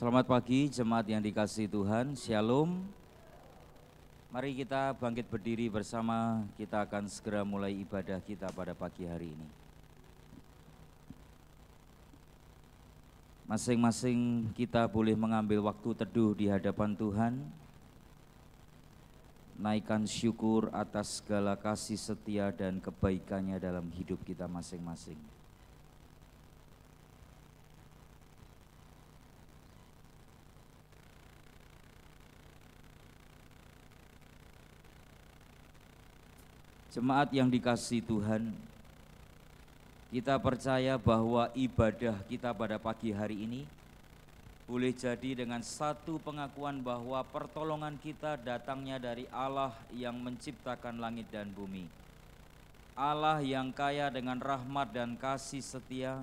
Selamat pagi jemaat yang dikasihi Tuhan, Shalom. Mari kita bangkit berdiri bersama, kita akan segera mulai ibadah kita pada pagi hari ini. Masing-masing kita boleh mengambil waktu teduh di hadapan Tuhan, naikkan syukur atas segala kasih setia dan kebaikannya dalam hidup kita masing-masing. Jemaat yang dikasihi Tuhan, kita percaya bahwa ibadah kita pada pagi hari ini boleh jadi dengan satu pengakuan bahwa pertolongan kita datangnya dari Allah yang menciptakan langit dan bumi. Allah yang kaya dengan rahmat dan kasih setia,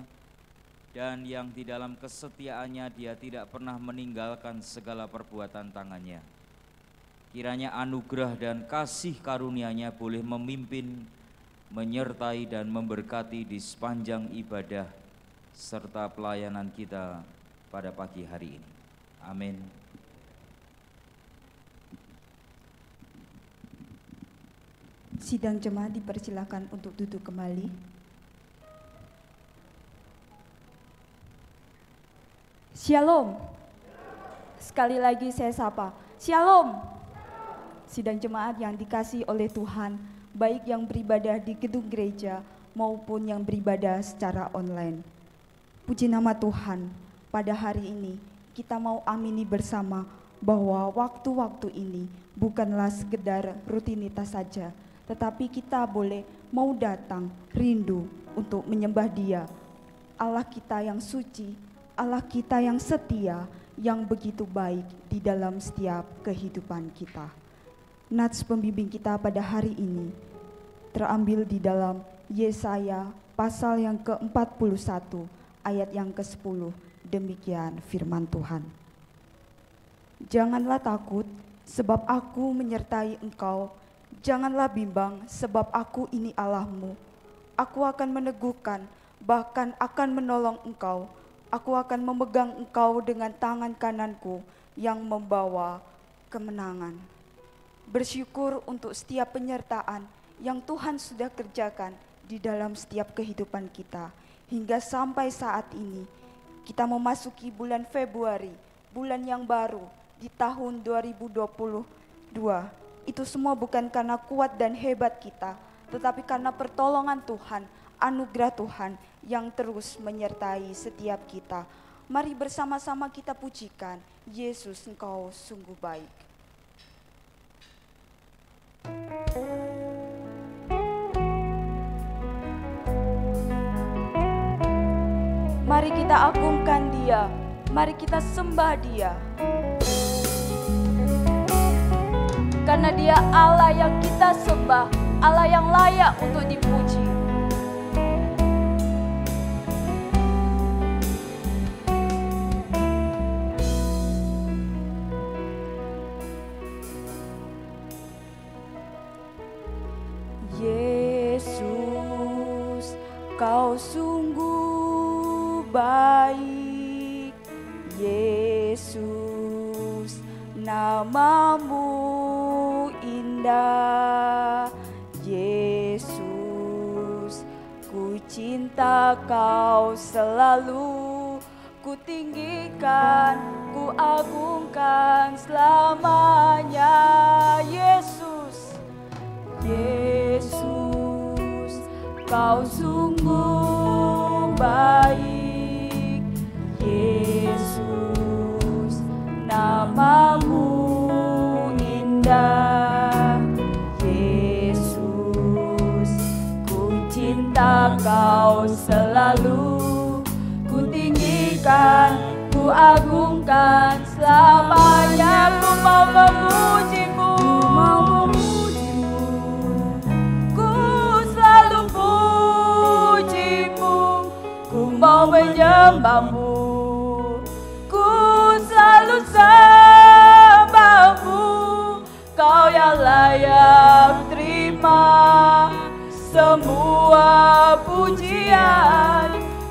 dan yang di dalam kesetiaannya Dia tidak pernah meninggalkan segala perbuatan tangannya. Kiranya anugerah dan kasih karunia-Nya boleh memimpin, menyertai dan memberkati di sepanjang ibadah serta pelayanan kita pada pagi hari ini. Amin. Sidang jemaat dipersilakan untuk duduk kembali. Shalom. Sekali lagi saya sapa. Shalom. Sidang jemaat yang dikasihi oleh Tuhan, baik yang beribadah di gedung gereja maupun yang beribadah secara online. Puji nama Tuhan, pada hari ini kita mau amini bersama bahwa waktu-waktu ini bukanlah sekedar rutinitas saja, tetapi kita boleh mau datang rindu untuk menyembah Dia, Allah kita yang suci, Allah kita yang setia, yang begitu baik di dalam setiap kehidupan kita. Nats pembimbing kita pada hari ini terambil di dalam Yesaya pasal yang ke-41 ayat yang ke-10. Demikian firman Tuhan. Janganlah takut sebab aku menyertai engkau, janganlah bimbang sebab aku ini Allahmu. Aku akan meneguhkan, bahkan akan menolong engkau. Aku akan memegang engkau dengan tangan kananku yang membawa kemenangan. Bersyukur untuk setiap penyertaan yang Tuhan sudah kerjakan di dalam setiap kehidupan kita. Hingga sampai saat ini, kita memasuki bulan Februari, bulan yang baru di tahun 2022. Itu semua bukan karena kuat dan hebat kita, tetapi karena pertolongan Tuhan, anugerah Tuhan yang terus menyertai setiap kita. Mari bersama-sama kita pujikan, Yesus Engkau sungguh baik. Mari kita agungkan Dia, mari kita sembah Dia. Karena Dia Allah yang kita sembah, Allah yang layak untuk dipuji. Yesus, Kau sungguh baik. Yesus, nama-Mu indah. Yesus, ku cinta Kau selalu, ku tinggikan, ku agungkan selamanya. Yesus, Yesus, Kau sungguh baik. Yesus, nama-Mu indah. Yesus, ku cinta Kau selalu, ku tinggikan, ku agungkan selamanya. Ku mau memuji-Mu, ku selalu puji-Mu, ku mau menyembah-Mu, ku selalu sembah-Mu. Kau yang layak terima semua pujian,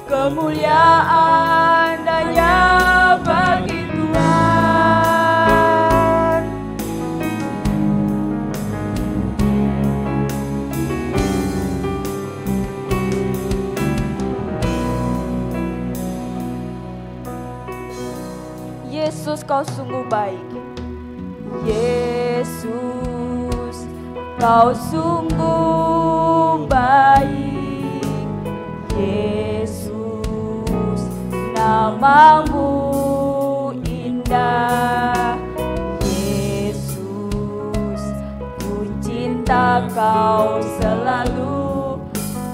kemuliaan hanya bagi Tuhan. Yesus, Kau sungguh baik. Yesus, Kau sungguh baik. Yesus, nama-Mu indah. Yesus, ku cinta Kau selalu.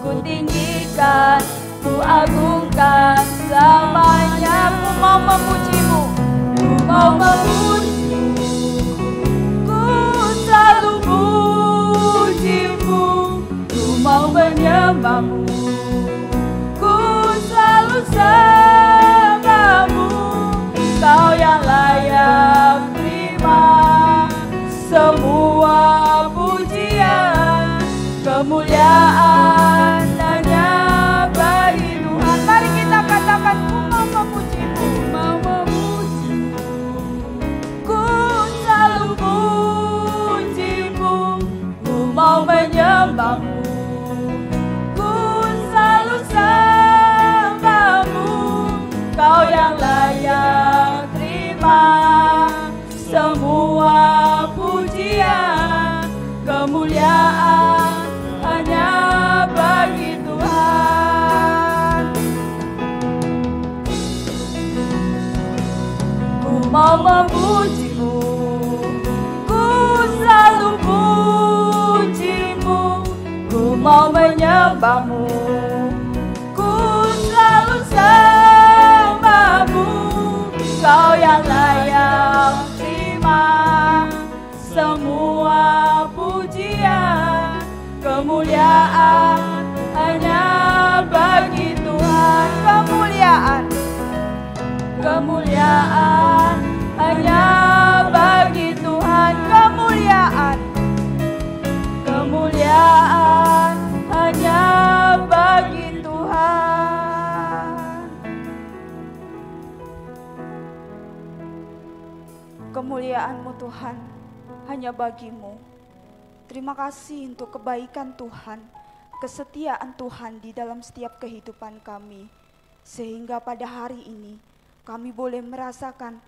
Ku tinggikan, ku agungkan selamanya. Ku mau memuji-Mu, ku mau memuji-Mu, ku selalu puji-Mu, ku mau menyembah-Mu, ku selalu sembah-Mu. Kau yang layak terima semua pujian, kemuliaan hanya bagi Tuhan. Mari kita katakan, ku mau memuji-Mu, mau memuji-Mu, ku selalu puji-Mu, ku mau menyembah-Mu, ku selalu sembah-Mu. Kau yang layak terima semua pujian, kemuliaan hanya bagi Tuhan. Ku mau memuji-Mu, ku selalu puji-Mu, ku mau menyembah-Mu, ku selalu sembah-Mu. Kau yang layak terima semua pujian, kemuliaan hanya bagi Tuhan. Kemuliaan, kemuliaan hanya bagi Tuhan. Kemuliaan, kemuliaan hanya bagi Tuhan. Kemuliaan-Mu Tuhan hanya bagi-Mu. Terima kasih untuk kebaikan Tuhan, kesetiaan Tuhan di dalam setiap kehidupan kami. Sehingga pada hari ini kami boleh merasakan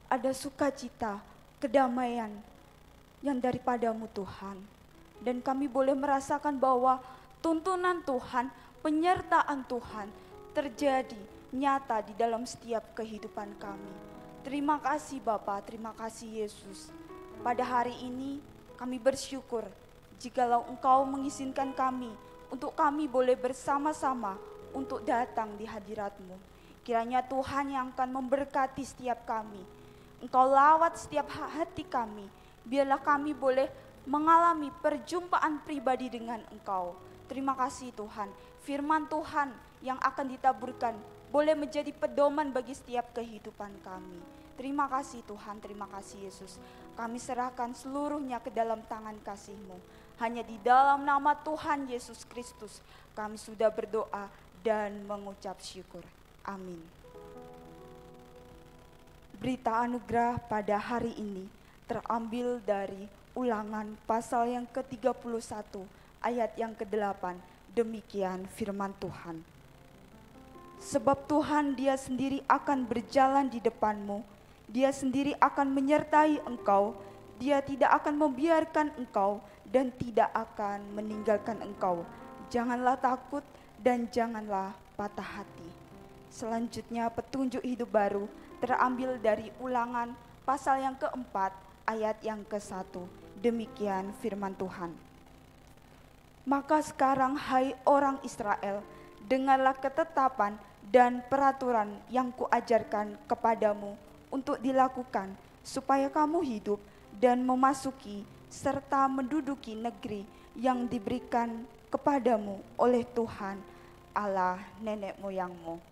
ada sukacita, kedamaian yang daripada-Mu Tuhan. Dan kami boleh merasakan bahwa tuntunan Tuhan, penyertaan Tuhan terjadi nyata di dalam setiap kehidupan kami. Terima kasih Bapa, terima kasih Yesus. Pada hari ini kami bersyukur jikalau Engkau mengizinkan kami untuk kami boleh bersama-sama untuk datang di hadirat-Mu. Kiranya Tuhan yang akan memberkati setiap kami. Engkau lawat setiap hati kami. Biarlah kami boleh mengalami perjumpaan pribadi dengan Engkau. Terima kasih Tuhan. Firman Tuhan yang akan ditaburkan boleh menjadi pedoman bagi setiap kehidupan kami. Terima kasih Tuhan, terima kasih Yesus. Kami serahkan seluruhnya ke dalam tangan kasih-Mu. Hanya di dalam nama Tuhan Yesus Kristus kami sudah berdoa dan mengucap syukur. Amin. Berita anugerah pada hari ini terambil dari Ulangan pasal yang ke-31 ayat yang ke-8. Demikian firman Tuhan. Sebab Tuhan Dia sendiri akan berjalan di depan-Mu, Dia sendiri akan menyertai engkau, Dia tidak akan membiarkan engkau dan tidak akan meninggalkan engkau. Janganlah takut dan janganlah patah hati. Selanjutnya petunjuk hidup baru terambil dari Ulangan pasal yang ke-4 ayat yang ke-1. Demikian firman Tuhan. Maka sekarang hai orang Israel, dengarlah ketetapan dan peraturan yang kuajarkan kepadamu untuk dilakukan, supaya kamu hidup dan memasuki serta menduduki negeri yang diberikan kepadamu oleh Tuhan Allah nenek moyangmu.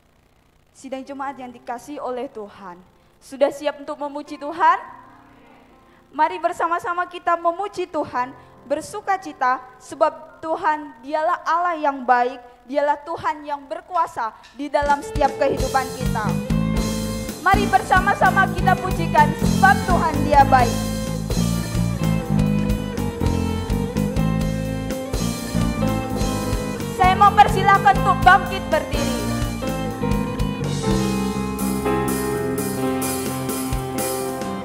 Sidang jemaat yang dikasihi oleh Tuhan, sudah siap untuk memuji Tuhan? Mari bersama-sama kita memuji Tuhan, bersukacita sebab Tuhan Dialah Allah yang baik, Dialah Tuhan yang berkuasa di dalam setiap kehidupan kita. Mari bersama-sama kita pujikan sebab Tuhan Dia baik. Saya mau persilakan untuk bangkit berdiri.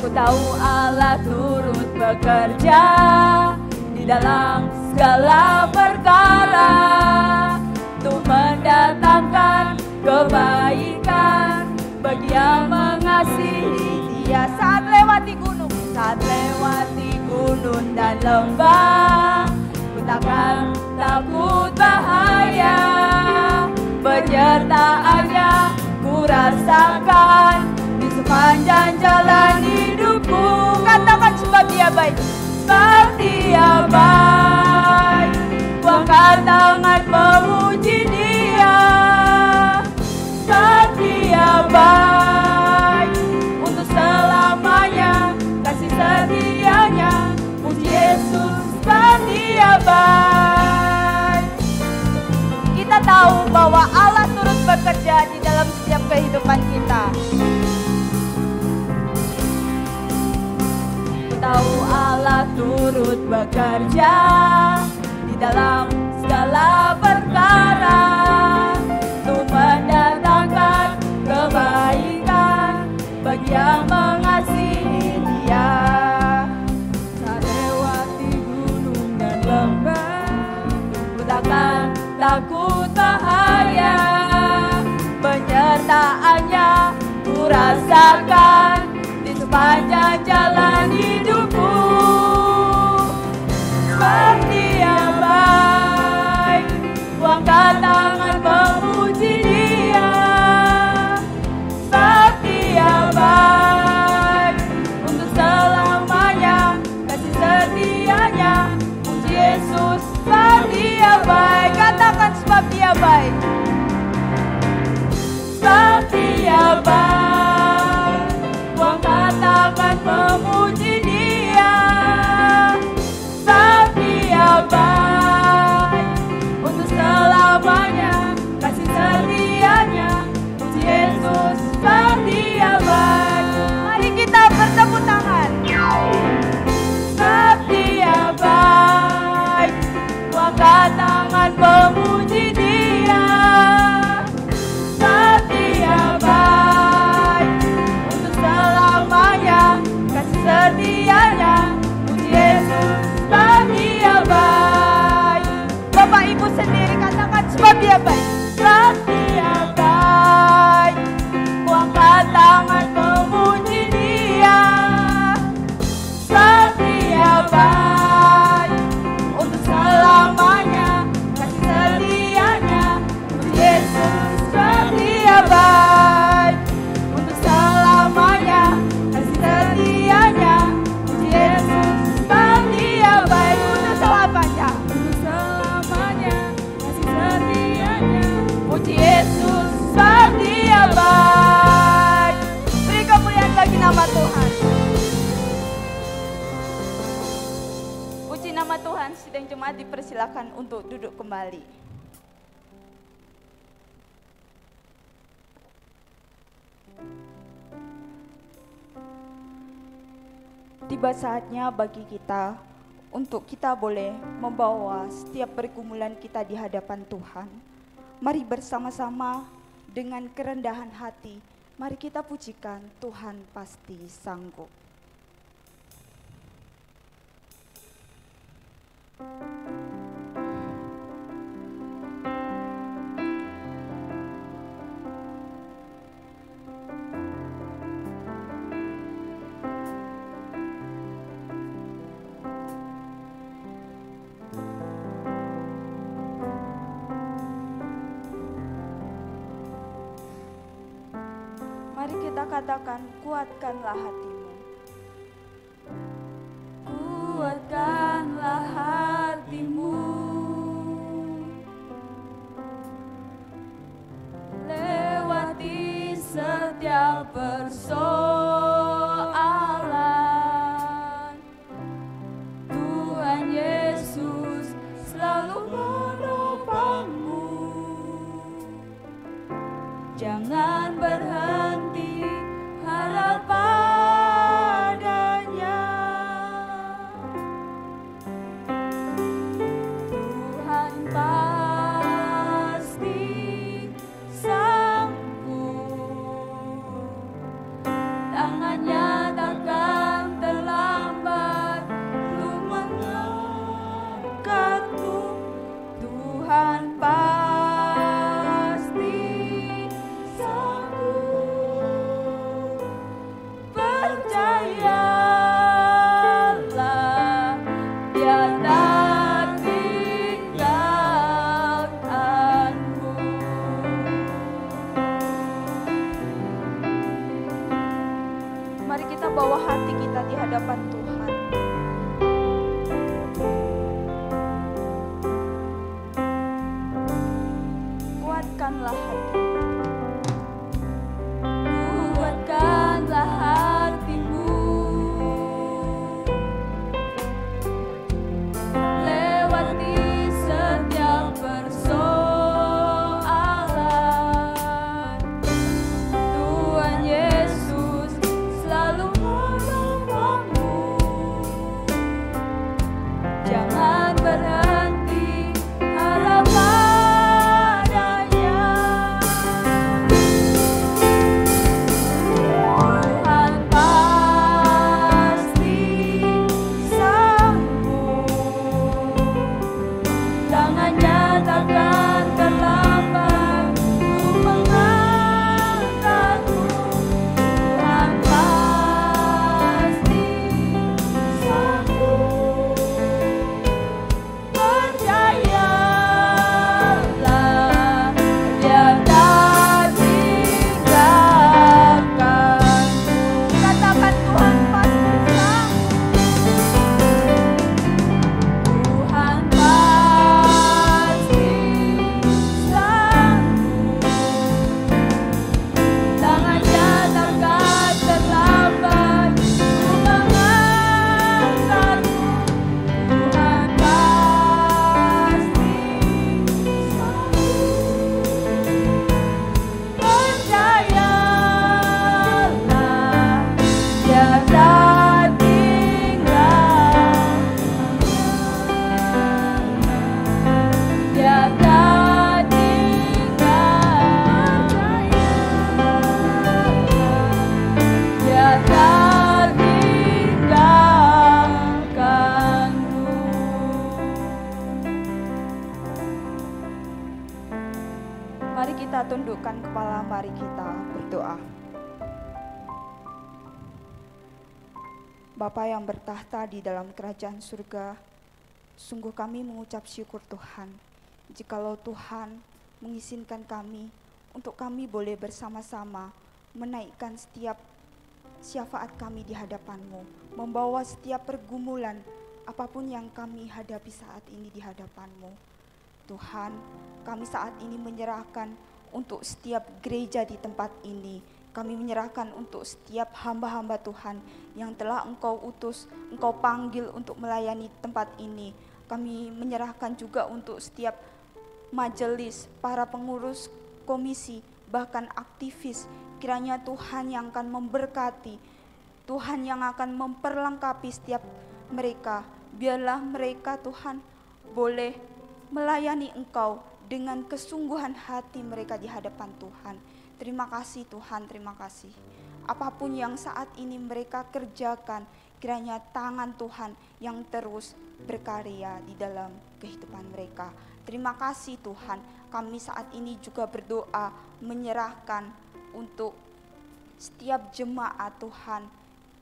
Ku tahu Allah turut bekerja di dalam segala perkara untuk mendatangkan kebaikan bagi yang mengasihi Dia. Saat lewati gunung dan lembah, ku takkan takut bahaya. Penyertaannya ku rasakan di sepanjang jalan hidupku. Katakan sebab Dia baik, sebab Dia baik. Ku angkat tangan memuji Dia, sebab Dia baik. Untuk selamanya kasih setianya, puji Yesus sebab Dia baik. Kita tahu bahwa Allah turut bekerja di dalam setiap kehidupan kita. Tahu Allah turut bekerja di dalam segala perkara untuk mendatangkan kebaikan bagi yang mengasihi Dia. Saat lewati gunung dan lembah, ku takkan takut bahaya. Penyertaannya ku rasakan di sepanjang jalan hidupku. Sebab Dia baik, ku angkat tangan memuji Dia. Sebab Dia baik, untuk selamanya kasih setianya, puji Yesus sebab Dia baik. Katakan sebab Dia baik, sebab Dia baik. Ku angkat tangan memuji Dia, sebab Dia baik. Untuk selamanya kasih setianya, puji Yesus sebab Dia baik. Mari kita bertepuk tangan. Sebab Dia baik, ku angkat tangan memuji Dia, sebab Dia baik. Untuk selamanya kasih setianya, puji Yesus sebab Dia baik. Bapak Ibu sendiri katakan sebab Dia baik, sebab Dia baik. Ku angkat tangan memuji Dia, sebab Dia baik. Untuk selamanya kasih setianya, puji Yesus sebab Dia baik. Untuk selamanya kasih setianya, puji Yesus sebab Dia baik. Untuk selamanya, untuk selamanya kasih setianya, puji Yesus sebab Dia baik. Beri kemuliaan bagi nama Tuhan. Puji nama Tuhan. Sidang jemaat dipersilakan untuk duduk kembali. Tiba saatnya bagi kita untuk kita boleh membawa setiap pergumulan kita di hadapan Tuhan. Mari bersama-sama dengan kerendahan hati, mari kita pujikan Tuhan pasti sanggup. Mari kita katakan, kuatkanlah hatimu. Kuatkanlah hatimu. Lewati setiap persoalan. Tuhan Yesus selalu menopangmu. Jangan berhenti harap padanya. Tuhan pasti sanggup, tangannya takkan kuatkanlah hatimu. Kuatkanlah hatimu. Lewati setiap persoalan, Tuhan Yesus selalu menolongmu. Jangan berhenti harap padanya. Tuhan pasti sanggup. Tangannya takkan terlambat untuk mengangkatmu. Tuhan pasti sanggup. Percayalah, Dia tak tinggalkanmu. Katakan Tuhan pasti sanggup. Tuhan pasti sanggup. Tangannya takkan terlambat untuk mengangkatmu. Tuhan pasti sanggup. Percayalah, Dia tak tinggalkanmu. Dia tak tinggalkanmu. Dia tak tinggalkanmu. Mari kita tundukkan kepala, mari kita berdoa. Bapa yang bertahta di dalam kerajaan surga, sungguh kami mengucap syukur Tuhan, jikalau Tuhan mengizinkan kami untuk kami boleh bersama-sama menaikkan setiap syafaat kami di hadapan-Mu, membawa setiap pergumulan apapun yang kami hadapi saat ini di hadapan-Mu. Tuhan, kami saat ini menyerahkan untuk setiap gereja di tempat ini. Kami menyerahkan untuk setiap hamba-hamba Tuhan yang telah Engkau utus, Engkau panggil untuk melayani tempat ini. Kami menyerahkan juga untuk setiap majelis, para pengurus komisi, bahkan aktivis. Kiranya Tuhan yang akan memberkati, Tuhan yang akan memperlengkapi setiap mereka. Biarlah mereka Tuhan boleh melayani Engkau dengan kesungguhan hati mereka di hadapan Tuhan. Terima kasih Tuhan, terima kasih. Apapun yang saat ini mereka kerjakan, kiranya tangan Tuhan yang terus berkarya di dalam kehidupan mereka. Terima kasih Tuhan, kami saat ini juga berdoa menyerahkan untuk setiap jemaat Tuhan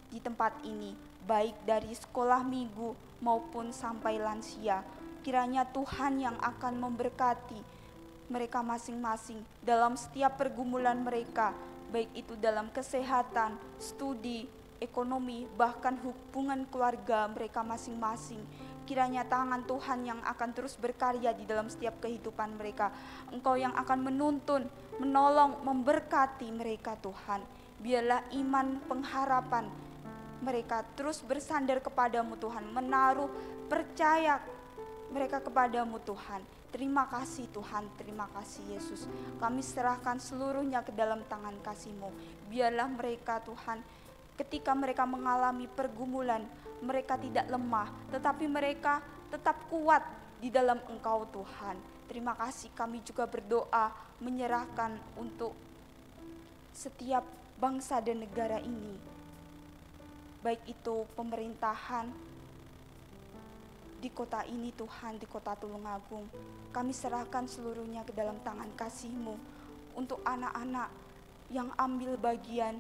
di tempat ini, baik dari sekolah minggu maupun sampai lansia. Kiranya Tuhan yang akan memberkati mereka masing-masing dalam setiap pergumulan mereka, baik itu dalam kesehatan, studi, ekonomi, bahkan hubungan keluarga mereka masing-masing. Kiranya tangan Tuhan yang akan terus berkarya di dalam setiap kehidupan mereka. Engkau yang akan menuntun, menolong, memberkati mereka Tuhan. Biarlah iman pengharapan mereka terus bersandar kepadamu Tuhan, menaruh percaya mereka kepadamu Tuhan. Terima kasih Tuhan, terima kasih Yesus. Kami serahkan seluruhnya ke dalam tangan kasih-Mu. Biarlah mereka Tuhan, ketika mereka mengalami pergumulan, mereka tidak lemah, tetapi mereka tetap kuat di dalam Engkau Tuhan. Terima kasih, kami juga berdoa menyerahkan untuk setiap bangsa dan negara ini, baik itu pemerintahan di kota ini Tuhan, di kota Tulungagung. Kami serahkan seluruhnya ke dalam tangan kasih-Mu. Untuk anak-anak yang ambil bagian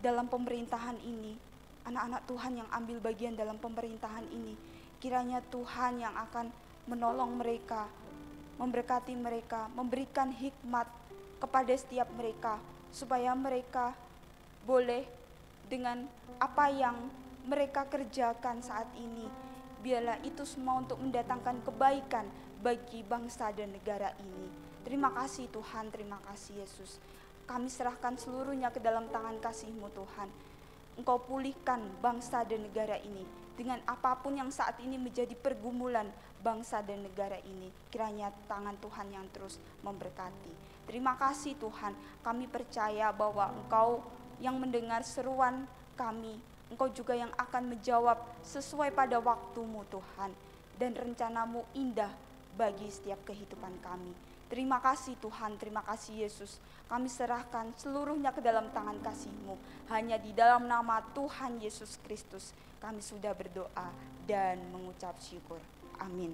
dalam pemerintahan ini, anak-anak Tuhan yang ambil bagian dalam pemerintahan ini, kiranya Tuhan yang akan menolong mereka, memberkati mereka, memberikan hikmat kepada setiap mereka, supaya mereka boleh dengan apa yang mereka kerjakan saat ini, biarlah itu semua untuk mendatangkan kebaikan bagi bangsa dan negara ini. Terima kasih Tuhan, terima kasih Yesus. Kami serahkan seluruhnya ke dalam tangan kasih-Mu Tuhan. Engkau pulihkan bangsa dan negara ini dengan apapun yang saat ini menjadi pergumulan bangsa dan negara ini. Kiranya tangan Tuhan yang terus memberkati. Terima kasih Tuhan, kami percaya bahwa Engkau yang mendengar seruan kami, Engkau juga yang akan menjawab sesuai pada waktu-Mu Tuhan. Dan rencana-Mu indah bagi setiap kehidupan kami. Terima kasih Tuhan, terima kasih Yesus. Kami serahkan seluruhnya ke dalam tangan kasih-Mu. Hanya di dalam nama Tuhan Yesus Kristus kami sudah berdoa dan mengucap syukur. Amin.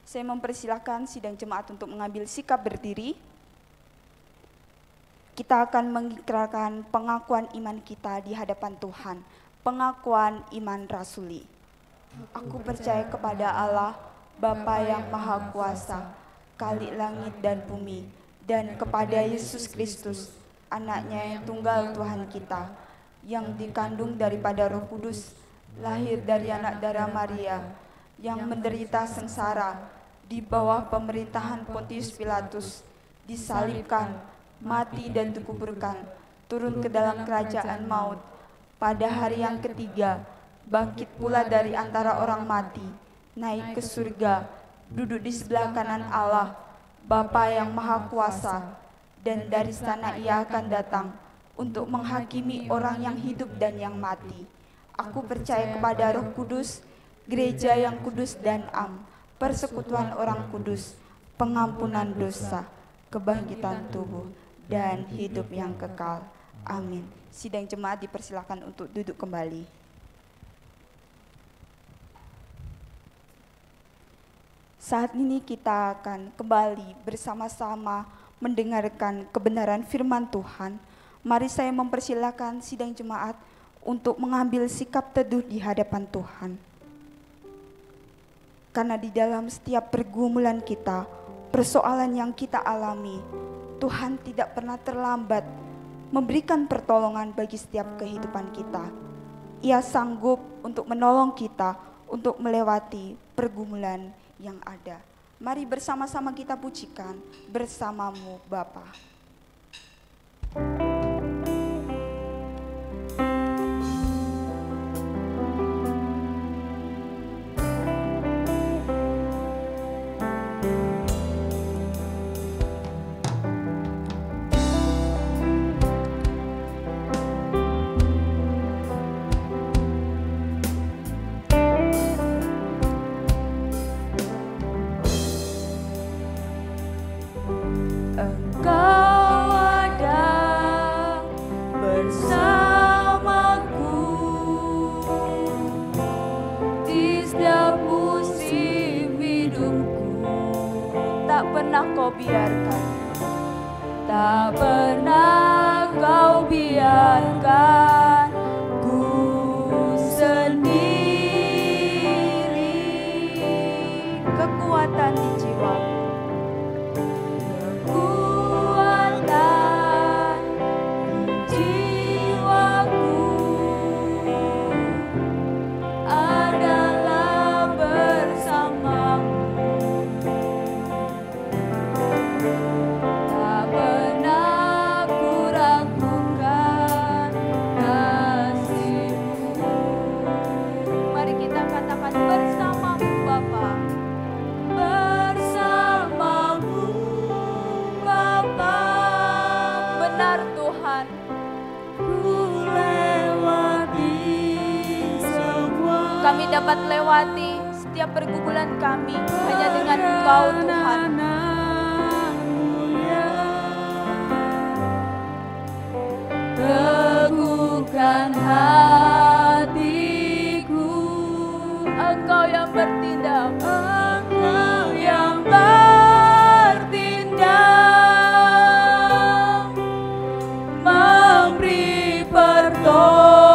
Saya mempersilahkan sidang jemaat untuk mengambil sikap berdiri. Kita akan mengikrarkan pengakuan iman kita di hadapan Tuhan. Pengakuan iman rasuli. Aku percaya kepada Allah, Bapa yang Maha Kuasa, Khalik langit dan bumi, dan kepada Yesus Kristus, anaknya yang tunggal Tuhan kita, yang dikandung daripada Roh Kudus, lahir dari anak darah Maria, yang menderita sengsara di bawah pemerintahan Pontius Pilatus, disalibkan, mati dan dikuburkan, turun ke dalam kerajaan maut, pada hari yang ketiga, bangkit pula dari antara orang mati, naik ke surga, duduk di sebelah kanan Allah, Bapa yang Maha Kuasa, dan dari sana Ia akan datang untuk menghakimi orang yang hidup dan yang mati. Aku percaya kepada Roh Kudus, gereja yang kudus dan am, persekutuan orang kudus, pengampunan dosa, kebangkitan tubuh, dan hidup yang kekal. Amin. Sidang jemaat dipersilakan untuk duduk kembali. Saat ini kita akan kembali bersama-sama mendengarkan kebenaran firman Tuhan. Mari saya mempersilakan sidang jemaat untuk mengambil sikap teduh di hadapan Tuhan. Karena di dalam setiap pergumulan kita, persoalan yang kita alami, Tuhan tidak pernah terlambat memberikan pertolongan bagi setiap kehidupan kita. Ia sanggup untuk menolong kita untuk melewati pergumulan yang ada. Mari bersama-sama kita pujikan bersamamu Bapa. Kau biarkan, tak pernah kau biarkan ku sendiri. Kekuatan di jiwaku, kekuatan di jiwaku adalah bersamamu. Kami dapat lewati setiap pergumulan kami hanya dengan Engkau Tuhan. Teguhkan hatiku, Engkau yang bertindak, Engkau yang bertindak, memberi pertolongan.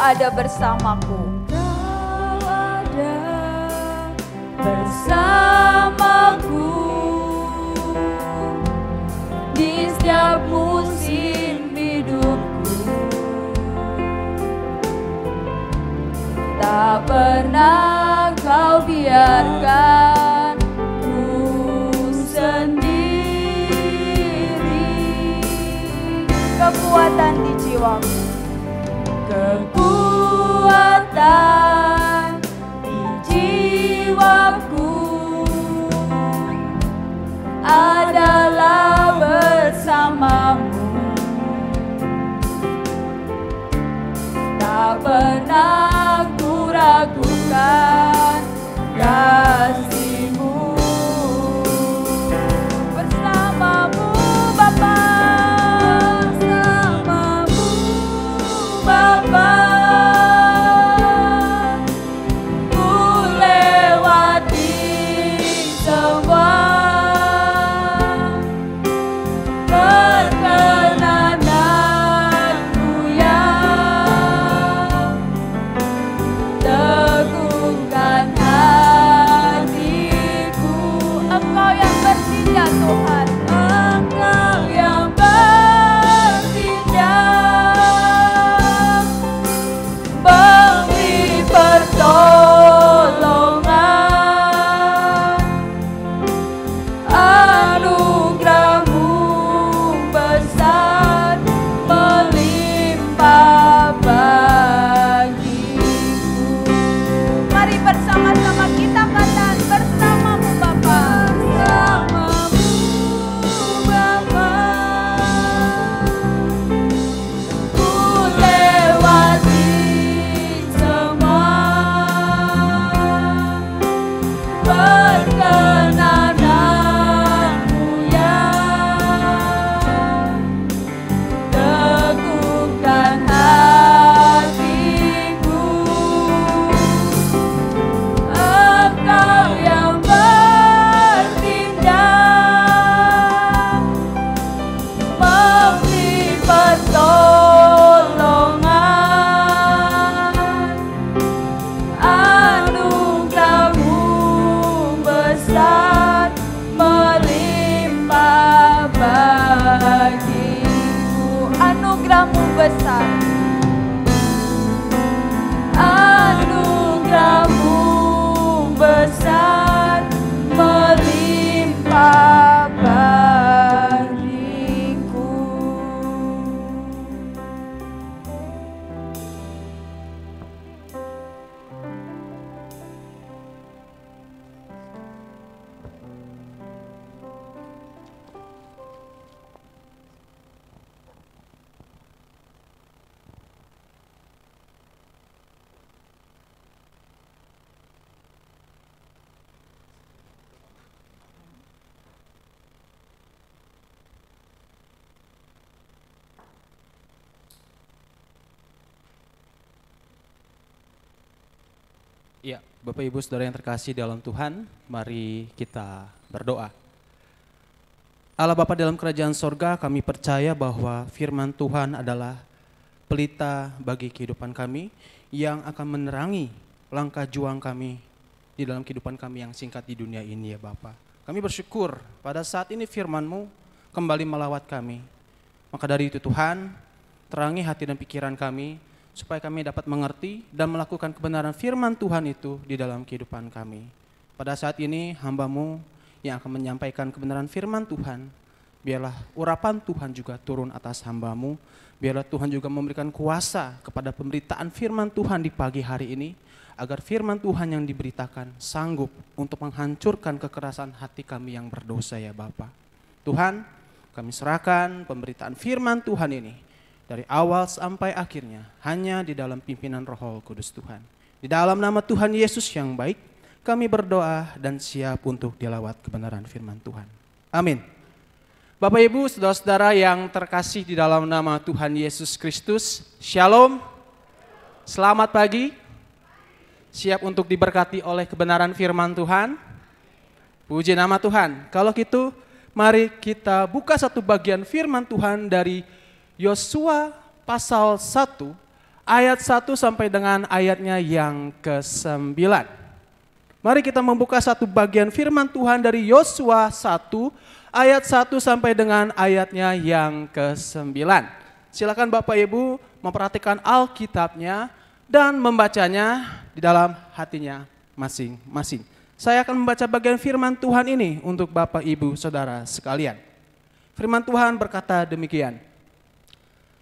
ada bersamaku. Kau ada bersamaku di setiap musim hidupku. Tak pernah kau biarkan ku sendiri. Kekuatan di jiwaku, kekuatan di jiwaku adalah bersamamu. Tak pernah ku ragukan kasih-Mu. Bersamamu Bapa, bersamamu Bapa, ku lewati semua perkenananmu yang teguhkan hatiku. Engkau yang bertindak Tuhan, Engkau yang bertindak, memberi pertolongan. Anugerah-Mu besar melimpah bagiku. Mari bersama-sama kita katakan, bersamamu Bapa, bersamamu Bapa, ku lewati semua perkenananmu yang teguhkan hatiku. Engkau yang bertindak, memberi pertolongan. Anugerah-Mu besar melimpah bagiku. Anugerah-Mu besar, anugerah-Mu besar melimpah bagiku. Ya, Bapak Ibu Saudara yang terkasih dalam Tuhan, mari kita berdoa. Allah Bapa dalam kerajaan sorga, kami percaya bahwa firman Tuhan adalah pelita bagi kehidupan kami yang akan menerangi langkah juang kami di dalam kehidupan kami yang singkat di dunia ini ya Bapa. Kami bersyukur pada saat ini firman-Mu kembali melawat kami. Maka dari itu Tuhan, terangi hati dan pikiran kami, supaya kami dapat mengerti dan melakukan kebenaran firman Tuhan itu di dalam kehidupan kami. Pada saat ini hamba-Mu yang akan menyampaikan kebenaran firman Tuhan, biarlah urapan Tuhan juga turun atas hamba-Mu, biarlah Tuhan juga memberikan kuasa kepada pemberitaan firman Tuhan di pagi hari ini, agar firman Tuhan yang diberitakan sanggup untuk menghancurkan kekerasan hati kami yang berdosa ya Bapa. Tuhan, kami serahkan pemberitaan firman Tuhan ini dari awal sampai akhirnya hanya di dalam pimpinan Roh Kudus Tuhan. Di dalam nama Tuhan Yesus yang baik, kami berdoa dan siap untuk dilawat kebenaran firman Tuhan. Amin. Bapak Ibu, saudara-saudara yang terkasih di dalam nama Tuhan Yesus Kristus, Shalom. Selamat pagi. Siap untuk diberkati oleh kebenaran firman Tuhan. Puji nama Tuhan. Kalau gitu, mari kita buka satu bagian firman Tuhan dari Yosua pasal 1 ayat 1 sampai dengan ayatnya yang ke-9. Mari kita membuka satu bagian firman Tuhan dari Yosua 1 ayat 1 sampai dengan ayatnya yang ke-9. Silakan Bapak Ibu memperhatikan Alkitabnya dan membacanya di dalam hatinya masing-masing. Saya akan membaca bagian firman Tuhan ini untuk Bapak Ibu Saudara sekalian. Firman Tuhan berkata demikian.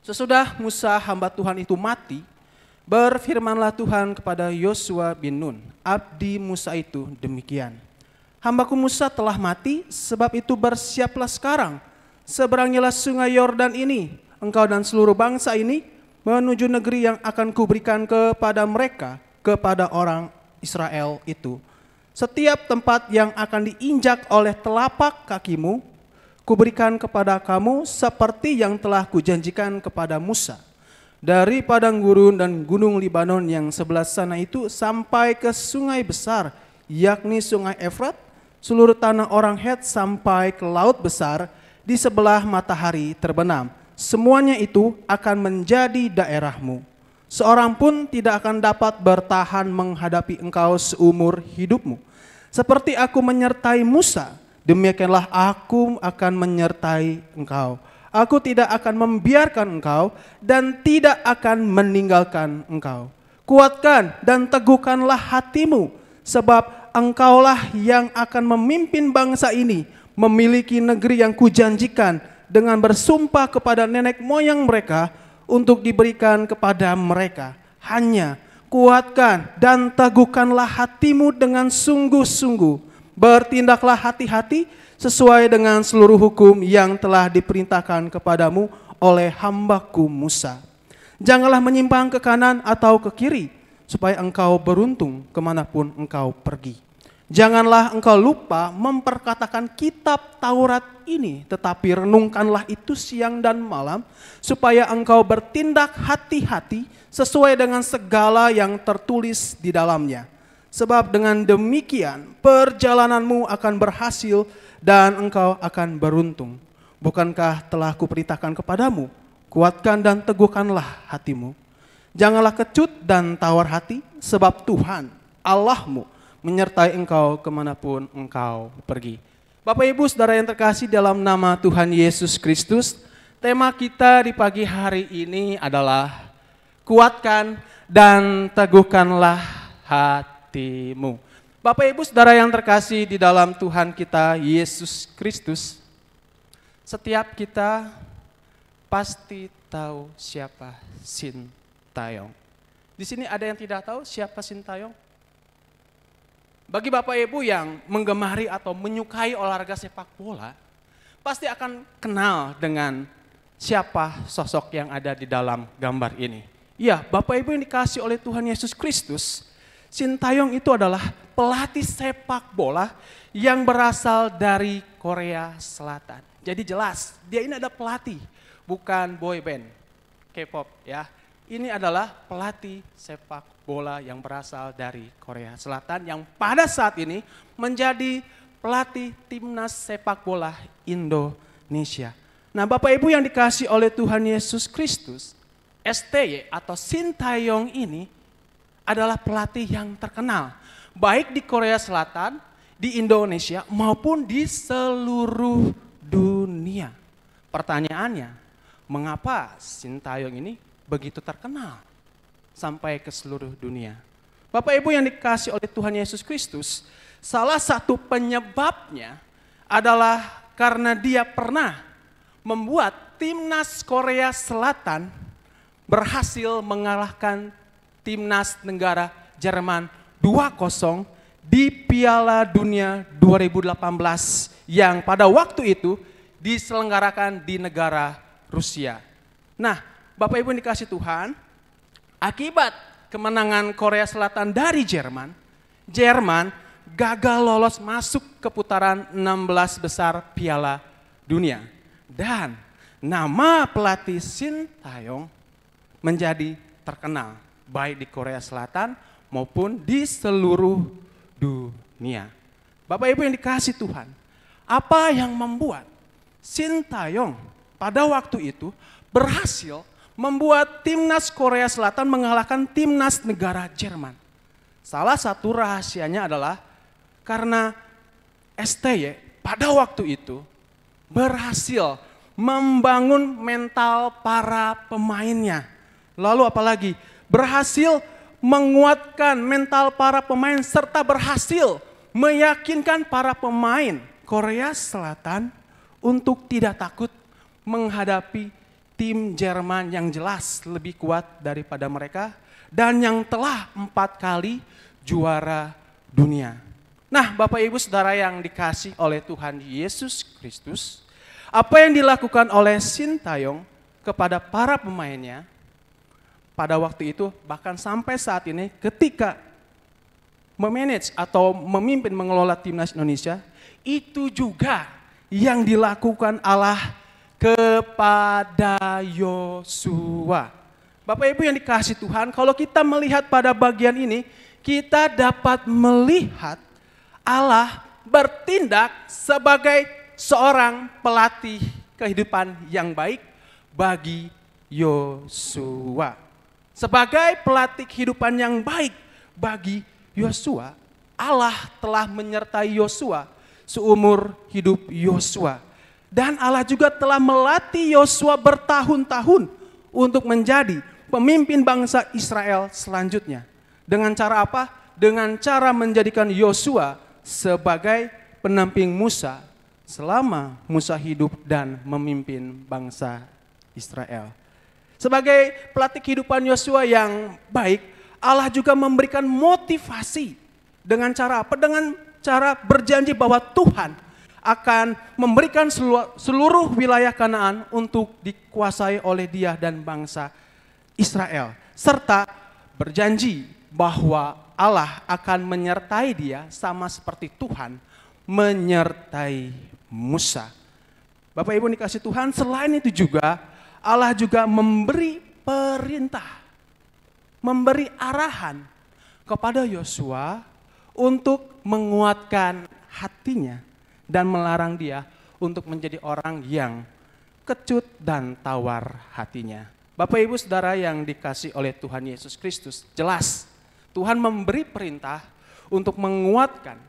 Sesudah Musa hamba Tuhan itu mati, berfirmanlah Tuhan kepada Yosua bin Nun, abdi Musa itu demikian. Hambaku Musa telah mati, sebab itu bersiaplah sekarang. Seberangilah sungai Yordan ini, engkau dan seluruh bangsa ini, menuju negeri yang akan kuberikan kepada mereka, kepada orang Israel itu. Setiap tempat yang akan diinjak oleh telapak kakimu, kuberikan kepada kamu seperti yang telah kujanjikan kepada Musa. Dari padang gurun dan gunung Libanon yang sebelah sana itu sampai ke sungai besar, yakni sungai Efrat, seluruh tanah orang Het sampai ke laut besar di sebelah matahari terbenam. Semuanya itu akan menjadi daerahmu. Seorang pun tidak akan dapat bertahan menghadapi engkau seumur hidupmu. Seperti aku menyertai Musa, demikianlah aku akan menyertai engkau. Aku tidak akan membiarkan engkau dan tidak akan meninggalkan engkau. Kuatkan dan teguhkanlah hatimu, sebab engkaulah yang akan memimpin bangsa ini memiliki negeri yang kujanjikan dengan bersumpah kepada nenek moyang mereka untuk diberikan kepada mereka. Hanya kuatkan dan teguhkanlah hatimu dengan sungguh-sungguh. Bertindaklah hati-hati sesuai dengan seluruh hukum yang telah diperintahkan kepadamu oleh hambaku Musa. Janganlah menyimpang ke kanan atau ke kiri, supaya engkau beruntung kemanapun engkau pergi. Janganlah engkau lupa memperkatakan kitab Taurat ini, tetapi renungkanlah itu siang dan malam, supaya engkau bertindak hati-hati sesuai dengan segala yang tertulis di dalamnya. Sebab dengan demikian perjalananmu akan berhasil dan engkau akan beruntung. Bukankah telah kuperintahkan kepadamu, kuatkan dan teguhkanlah hatimu. Janganlah kecut dan tawar hati, sebab Tuhan Allahmu menyertai engkau kemanapun engkau pergi. Bapak Ibu Saudara yang terkasih dalam nama Tuhan Yesus Kristus, tema kita di pagi hari ini adalah kuatkan dan teguhkanlah hatimu. Bapak Ibu Saudara yang terkasih di dalam Tuhan kita Yesus Kristus, setiap kita pasti tahu siapa Sintayong. Di sini ada yang tidak tahu siapa Sintayong? Bagi Bapak Ibu yang menggemari atau menyukai olahraga sepak bola, pasti akan kenal dengan siapa sosok yang ada di dalam gambar ini. Ya, Bapak Ibu yang dikasih oleh Tuhan Yesus Kristus, Sintayong itu adalah pelatih sepak bola yang berasal dari Korea Selatan. Jadi jelas, dia ini ada pelatih, bukan boy band K-pop ya. Ini adalah pelatih sepak bola yang berasal dari Korea Selatan yang pada saat ini menjadi pelatih timnas sepak bola Indonesia. Nah, Bapak Ibu yang dikasih oleh Tuhan Yesus Kristus, STY atau Sintayong ini adalah pelatih yang terkenal, baik di Korea Selatan, di Indonesia, maupun di seluruh dunia. Pertanyaannya, mengapa Sintayong ini begitu terkenal sampai ke seluruh dunia? Bapak Ibu yang dikasih oleh Tuhan Yesus Kristus, salah satu penyebabnya adalah karena dia pernah membuat timnas Korea Selatan berhasil mengalahkan timnas negara Jerman 2-0 di Piala Dunia 2018 yang pada waktu itu diselenggarakan di negara Rusia. Nah, Bapak Ibu yang dikasih Tuhan, akibat kemenangan Korea Selatan dari Jerman, Jerman gagal lolos masuk ke putaran 16 besar Piala Dunia. Dan nama pelatih Sintayong menjadi terkenal baik di Korea Selatan maupun di seluruh dunia. Bapak Ibu yang dikasih Tuhan, apa yang membuat Sintayong pada waktu itu berhasil membuat timnas Korea Selatan mengalahkan timnas negara Jerman. Salah satu rahasianya adalah karena STY pada waktu itu berhasil membangun mental para pemainnya. Lalu apalagi berhasil menguatkan mental para pemain serta berhasil meyakinkan para pemain Korea Selatan untuk tidak takut menghadapi tim Jerman yang jelas lebih kuat daripada mereka dan yang telah 4 kali juara dunia. Nah, Bapak Ibu Saudara yang dikasih oleh Tuhan Yesus Kristus, apa yang dilakukan oleh Sintayong kepada para pemainnya pada waktu itu bahkan sampai saat ini ketika memanage atau memimpin mengelola timnas Indonesia, itu juga yang dilakukan Allah kepada Yosua. Bapak Ibu yang dikasih Tuhan, kalau kita melihat pada bagian ini, kita dapat melihat Allah bertindak sebagai seorang pelatih kehidupan yang baik bagi Yosua. Sebagai pelatih kehidupan yang baik bagi Yosua, Allah telah menyertai Yosua seumur hidup Yosua. Dan Allah juga telah melatih Yosua bertahun-tahun untuk menjadi pemimpin bangsa Israel selanjutnya. Dengan cara apa? Dengan cara menjadikan Yosua sebagai pendamping Musa selama Musa hidup dan memimpin bangsa Israel. Sebagai pelatih kehidupan Yosua yang baik, Allah juga memberikan motivasi dengan cara apa? Dengan cara berjanji bahwa Tuhan akan memberikan seluruh wilayah Kanaan untuk dikuasai oleh dia dan bangsa Israel. Serta berjanji bahwa Allah akan menyertai dia sama seperti Tuhan menyertai Musa. Bapak Ibu dikasih Tuhan, selain itu juga Allah juga memberi perintah, memberi arahan kepada Yosua untuk menguatkan hatinya dan melarang dia untuk menjadi orang yang kecut dan tawar hatinya. Bapak Ibu Saudara yang dikasih oleh Tuhan Yesus Kristus, jelas Tuhan memberi perintah untuk menguatkan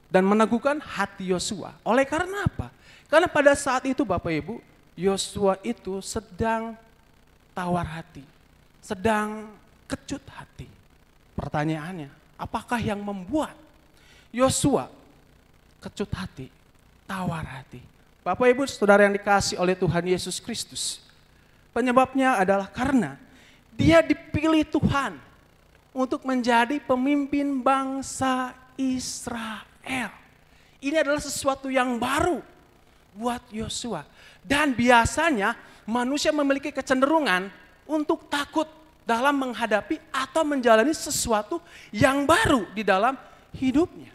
dan meneguhkan hati Yosua. Oleh karena apa? Karena pada saat itu Bapak Ibu, Yosua itu sedang tawar hati, sedang kecut hati. Pertanyaannya, apakah yang membuat Yosua kecut hati, tawar hati? Bapak Ibu Saudara yang dikasih oleh Tuhan Yesus Kristus, penyebabnya adalah karena dia dipilih Tuhan untuk menjadi pemimpin bangsa Israel. Ini adalah sesuatu yang baru buat Yosua. Dan biasanya manusia memiliki kecenderungan untuk takut dalam menghadapi atau menjalani sesuatu yang baru di dalam hidupnya.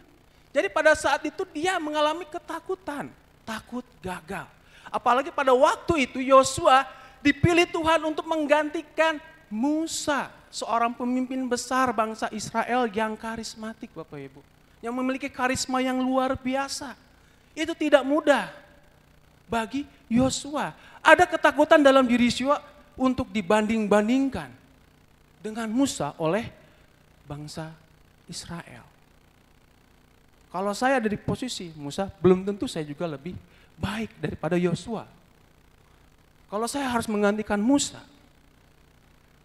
Jadi pada saat itu dia mengalami ketakutan, takut gagal. Apalagi pada waktu itu Yosua dipilih Tuhan untuk menggantikan Musa, seorang pemimpin besar bangsa Israel yang karismatik Bapak Ibu. Yang memiliki karisma yang luar biasa. Itu tidak mudah bagi Yosua. Ada ketakutan dalam diri Yosua untuk dibanding-bandingkan dengan Musa oleh bangsa Israel. Kalau saya ada di posisi Musa, belum tentu saya juga lebih baik daripada Yosua. Kalau saya harus menggantikan Musa,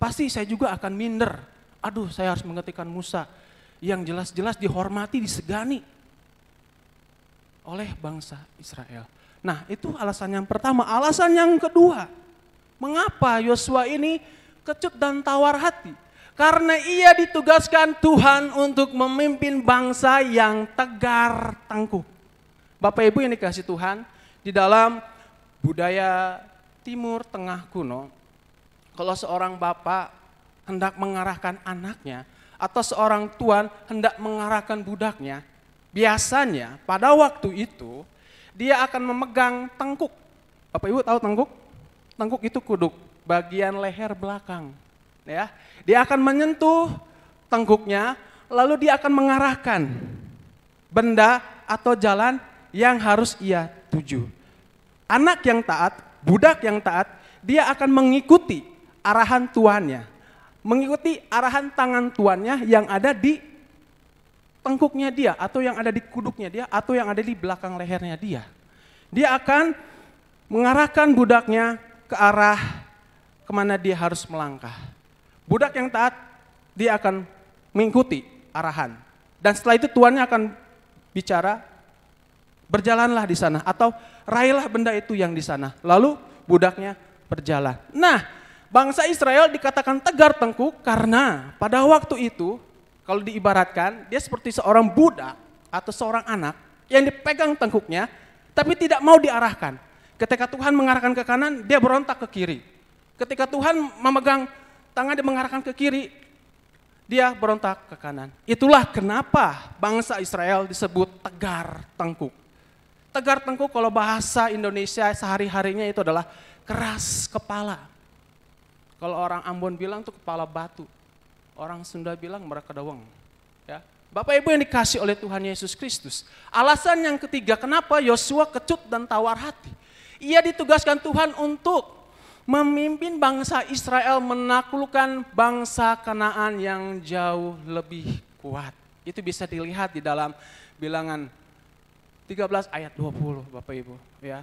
pasti saya juga akan minder. Aduh, saya harus menggantikan Musa yang jelas-jelas dihormati, disegani oleh bangsa Israel. Nah, itu alasan yang pertama. Alasan yang kedua, mengapa Yosua ini kecut dan tawar hati? Karena ia ditugaskan Tuhan untuk memimpin bangsa yang tegar tangguh. Bapak Ibu yang dikasih Tuhan, di dalam budaya Timur Tengah kuno, kalau seorang bapak hendak mengarahkan anaknya atau seorang tuan hendak mengarahkan budaknya, biasanya pada waktu itu dia akan memegang tengkuk. Bapak Ibu tahu tengkuk? Tengkuk itu kuduk bagian leher belakang. Ya, dia akan menyentuh tengkuknya, lalu dia akan mengarahkan benda atau jalan yang harus ia tuju. Anak yang taat, budak yang taat, dia akan mengikuti arahan tuannya, mengikuti arahan tangan tuannya yang ada di tengkuknya dia, atau yang ada di kuduknya dia, atau yang ada di belakang lehernya dia. Dia akan mengarahkan budaknya ke arah kemana dia harus melangkah. Budak yang taat, dia akan mengikuti arahan. Dan setelah itu tuannya akan bicara, berjalanlah di sana, atau raihlah benda itu yang di sana. Lalu budaknya berjalan. Nah, bangsa Israel dikatakan tegar tengkuk karena pada waktu itu, kalau diibaratkan, dia seperti seorang budak atau seorang anak yang dipegang tengkuknya, tapi tidak mau diarahkan. Ketika Tuhan mengarahkan ke kanan, dia berontak ke kiri. Ketika Tuhan memegang tangan, dia mengarahkan ke kiri, dia berontak ke kanan. Itulah kenapa bangsa Israel disebut tegar tengkuk. Tegar tengkuk kalau bahasa Indonesia sehari-harinya itu adalah keras kepala. Kalau orang Ambon bilang itu kepala batu. Orang Sunda bilang merekadawang. Ya. Bapak Ibu yang dikasih oleh Tuhan Yesus Kristus. Alasan yang ketiga kenapa Yosua kecut dan tawar hati. Ia ditugaskan Tuhan untuk memimpin bangsa Israel menaklukkan bangsa Kanaan yang jauh lebih kuat. Itu bisa dilihat di dalam Bilangan 13 ayat 20 Bapak Ibu. Ya.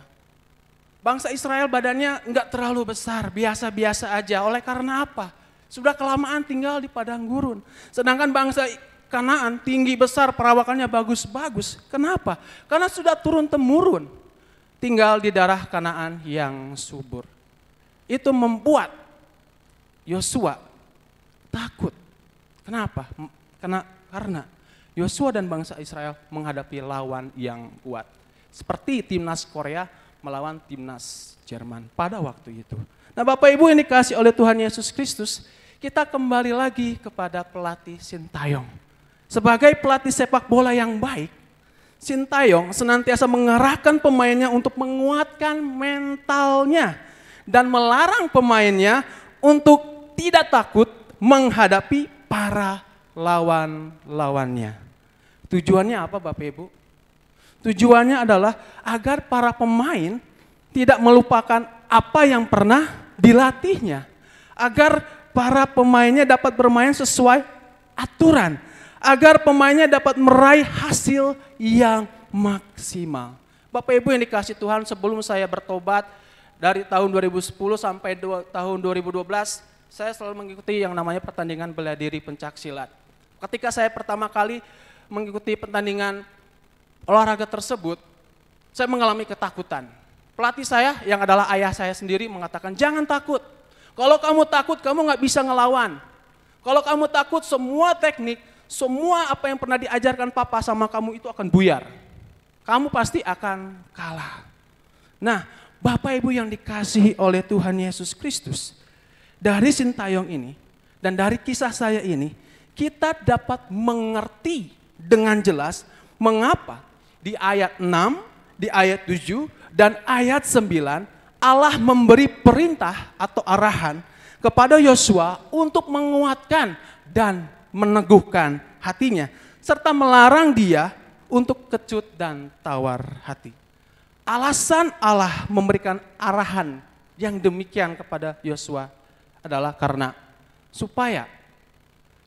Bangsa Israel badannya enggak terlalu besar, biasa-biasa aja. Oleh karena apa? Sudah kelamaan tinggal di padang gurun. Sedangkan bangsa Kanaan tinggi besar, perawakannya bagus-bagus. Kenapa? Karena sudah turun-temurun tinggal di darah Kanaan yang subur. Itu membuat Yosua takut. Kenapa? Karena Yosua dan bangsa Israel menghadapi lawan yang kuat. Seperti timnas Korea melawan timnas Jerman pada waktu itu. Nah, Bapak Ibu yang dikasih oleh Tuhan Yesus Kristus, kita kembali lagi kepada pelatih Sintayong. Sebagai pelatih sepak bola yang baik, Sintayong senantiasa mengarahkan pemainnya untuk menguatkan mentalnya dan melarang pemainnya untuk tidak takut menghadapi para lawan-lawannya. Tujuannya apa Bapak Ibu? Tujuannya adalah agar para pemain tidak melupakan apa yang pernah dilatihnya. Agar para pemainnya dapat bermain sesuai aturan. Agar pemainnya dapat meraih hasil yang maksimal. Bapak Ibu yang dikasih Tuhan, sebelum saya bertobat dari tahun 2010 sampai tahun 2012, saya selalu mengikuti yang namanya pertandingan bela diri pencak silat. Ketika saya pertama kali mengikuti pertandingan olahraga tersebut, saya mengalami ketakutan. Pelatih saya yang adalah ayah saya sendiri mengatakan, jangan takut. Kalau kamu takut, kamu nggak bisa ngelawan. Kalau kamu takut, semua teknik, semua apa yang pernah diajarkan papa sama kamu itu akan buyar. Kamu pasti akan kalah. Nah, Bapak Ibu yang dikasihi oleh Tuhan Yesus Kristus, dari Sintayong ini dan dari kisah saya ini, kita dapat mengerti dengan jelas mengapa di ayat 6, di ayat 7, dan ayat 9, Allah memberi perintah atau arahan kepada Yosua untuk menguatkan dan meneguhkan hatinya, serta melarang dia untuk kecut dan tawar hati. Alasan Allah memberikan arahan yang demikian kepada Yosua adalah karena supaya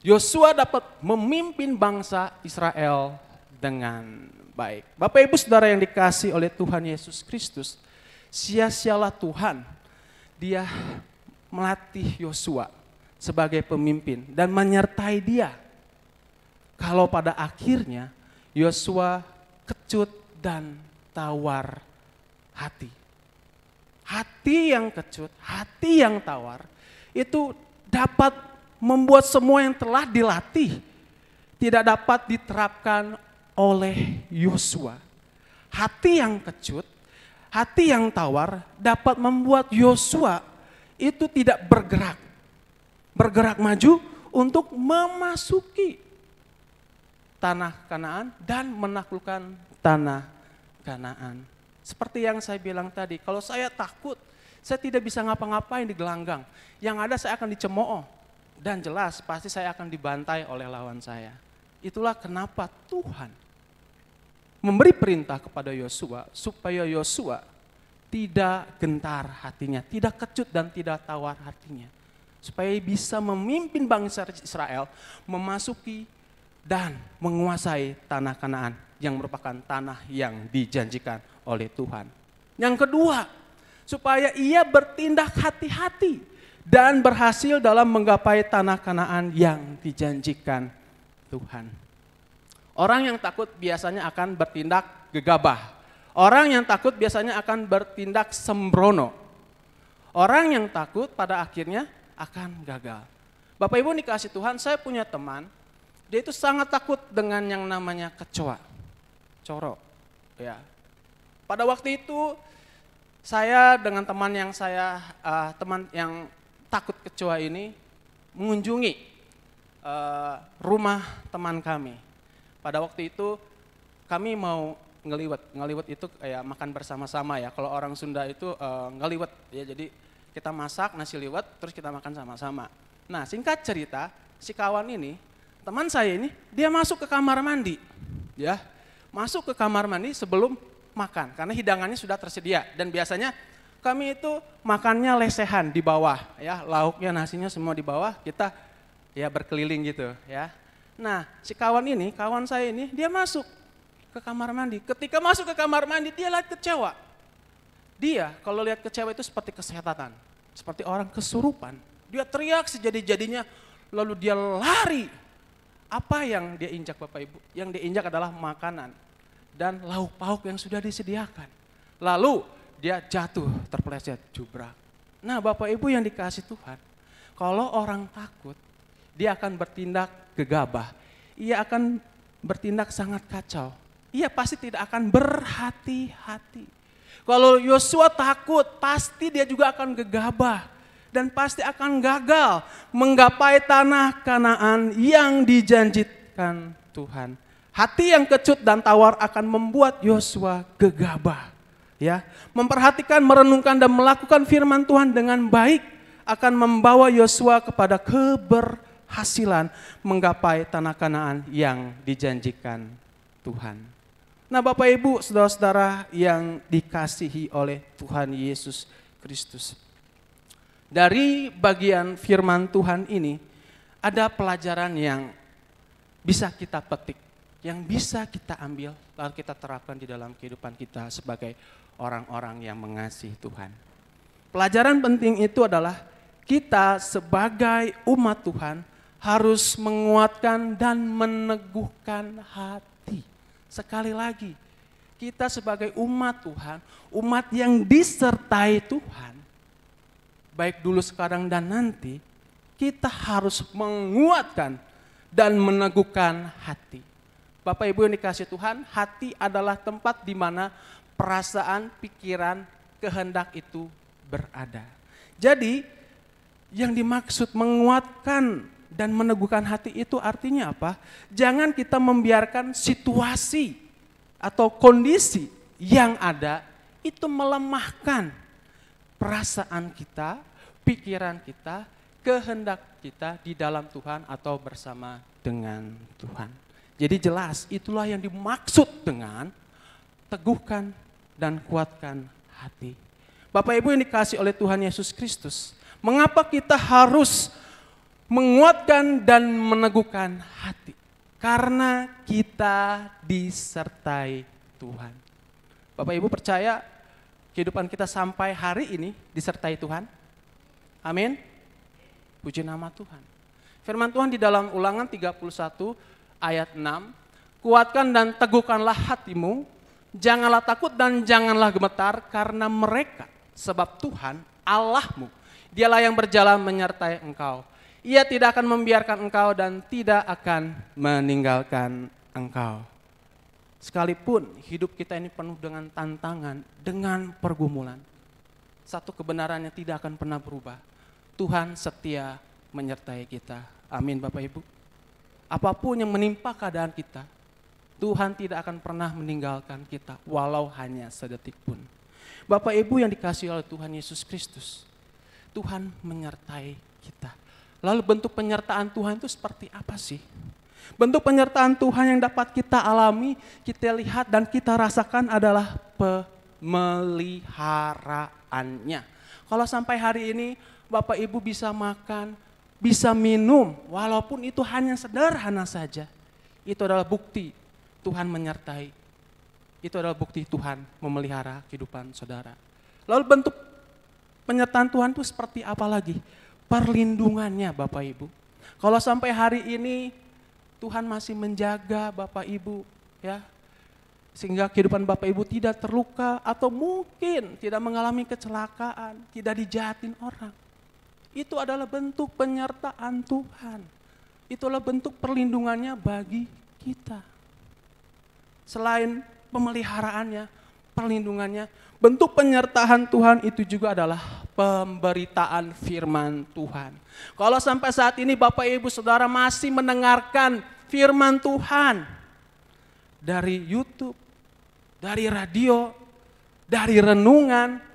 Yosua dapat memimpin bangsa Israel dengan baik. Bapak Ibu Saudara yang dikasihi oleh Tuhan Yesus Kristus, sia-sialah Tuhan, dia melatih Yosua sebagai pemimpin dan menyertai dia. Kalau pada akhirnya Yosua kecut dan tawar hati. Hati yang kecut, hati yang tawar, itu dapat membuat semua yang telah dilatih tidak dapat diterapkan oleh Yosua. Hati yang kecut, hati yang tawar dapat membuat Yosua itu tidak bergerak maju untuk memasuki tanah Kanaan dan menaklukkan tanah Kanaan. Seperti yang saya bilang tadi, kalau saya takut, saya tidak bisa ngapa-ngapain di gelanggang. Yang ada saya akan dicemooh dan jelas pasti saya akan dibantai oleh lawan saya. Itulah kenapa Tuhan memberi perintah kepada Yosua supaya Yosua tidak gentar hatinya, tidak kecut dan tidak tawar hatinya. supaya bisa memimpin bangsa Israel memasuki dan menguasai tanah Kanaan yang merupakan tanah yang dijanjikan oleh Tuhan. Yang kedua, supaya ia bertindak hati-hati dan berhasil dalam menggapai tanah Kanaan yang dijanjikan Tuhan. Orang yang takut biasanya akan bertindak gegabah. Orang yang takut biasanya akan bertindak sembrono. Orang yang takut pada akhirnya akan gagal. Bapak Ibu dikasih Tuhan, saya punya teman, dia itu sangat takut dengan yang namanya kecoa, coro. Ya. Pada waktu itu saya dengan teman yang takut kecoa ini mengunjungi rumah teman kami. Pada waktu itu kami mau ngeliwet itu kayak makan bersama-sama ya. Kalau orang Sunda itu ngeliwet ya, jadi kita masak nasi liwet terus kita makan sama-sama. Nah, singkat cerita, si kawan ini, teman saya ini, dia masuk ke kamar mandi. Ya. Masuk ke kamar mandi sebelum makan karena hidangannya sudah tersedia, dan biasanya kami itu makannya lesehan di bawah ya, lauknya nasinya semua di bawah, kita ya berkeliling gitu ya. Nah, si kawan saya ini, dia masuk ke kamar mandi. Ketika masuk ke kamar mandi, dia lihat kecewa. Dia kalau lihat kecewa itu seperti kesetatan, seperti orang kesurupan. Dia teriak sejadi-jadinya, lalu dia lari. Apa yang dia injak Bapak Ibu? Yang dia injak adalah makanan dan lauk pauk yang sudah disediakan. Lalu dia jatuh terpeleset jubrak. Nah, Bapak Ibu yang dikasih Tuhan, kalau orang takut, dia akan bertindak gegabah. Ia akan bertindak sangat kacau. Ia pasti tidak akan berhati-hati. Kalau Yosua takut, pasti dia juga akan gegabah. Dan pasti akan gagal menggapai tanah Kanaan yang dijanjikan Tuhan. Hati yang kecut dan tawar akan membuat Yosua gegabah. Ya, memperhatikan, merenungkan dan melakukan firman Tuhan dengan baik akan membawa Yosua kepada keberhasilan menggapai tanah Kanaan yang dijanjikan Tuhan. Nah, Bapak Ibu, saudara-saudara yang dikasihi oleh Tuhan Yesus Kristus. Dari bagian firman Tuhan ini ada pelajaran yang bisa kita petik, yang bisa kita ambil lalu kita terapkan di dalam kehidupan kita sebagai orang-orang yang mengasihi Tuhan. Pelajaran penting itu adalah kita sebagai umat Tuhan harus menguatkan dan meneguhkan hati. Sekali lagi, kita sebagai umat Tuhan, umat yang disertai Tuhan, baik dulu, sekarang, dan nanti, kita harus menguatkan dan meneguhkan hati. Bapak Ibu yang dikasihi Tuhan, hati adalah tempat di mana perasaan, pikiran, kehendak itu berada. Jadi, yang dimaksud menguatkan dan meneguhkan hati itu artinya apa? Jangan kita membiarkan situasi atau kondisi yang ada itu melemahkan perasaan kita, pikiran kita, kehendak kita di dalam Tuhan atau bersama dengan Tuhan. Jadi jelas itulah yang dimaksud dengan teguhkan dan kuatkan hati. Bapak Ibu yang dikasihi oleh Tuhan Yesus Kristus, mengapa kita harus menguatkan dan meneguhkan hati? Karena kita disertai Tuhan. Bapak Ibu percaya kehidupan kita sampai hari ini disertai Tuhan? Amin. Puji nama Tuhan. Firman Tuhan di dalam Ulangan 31 ayat 6, kuatkan dan teguhkanlah hatimu, janganlah takut dan janganlah gemetar karena mereka, sebab Tuhan Allahmu, dialah yang berjalan menyertai engkau. Ia tidak akan membiarkan engkau dan tidak akan meninggalkan engkau. Sekalipun hidup kita ini penuh dengan tantangan, dengan pergumulan, satu kebenaran yang tidak akan pernah berubah. Tuhan setia menyertai kita. Amin Bapak Ibu. Apapun yang menimpa keadaan kita, Tuhan tidak akan pernah meninggalkan kita walau hanya sedetik pun. Bapak Ibu yang dikasihi oleh Tuhan Yesus Kristus, Tuhan menyertai kita. Lalu bentuk penyertaan Tuhan itu seperti apa sih? Bentuk penyertaan Tuhan yang dapat kita alami, kita lihat dan kita rasakan adalah pemeliharaannya. Kalau sampai hari ini Bapak Ibu bisa makan, bisa minum, walaupun itu hanya sederhana saja. Itu adalah bukti Tuhan menyertai. Itu adalah bukti Tuhan memelihara kehidupan saudara. Lalu bentuk penyertaan Tuhan itu seperti apa lagi? Perlindungannya Bapak Ibu. Kalau sampai hari ini Tuhan masih menjaga Bapak Ibu, ya, sehingga kehidupan Bapak Ibu tidak terluka atau mungkin tidak mengalami kecelakaan, tidak dijahatin orang. Itu adalah bentuk penyertaan Tuhan. Itulah bentuk perlindungannya bagi kita. Selain pemeliharaannya, perlindungannya, bentuk penyertaan Tuhan itu juga adalah pemberitaan firman Tuhan. Kalau sampai saat ini Bapak Ibu Saudara masih mendengarkan firman Tuhan dari YouTube, dari radio, dari renungan,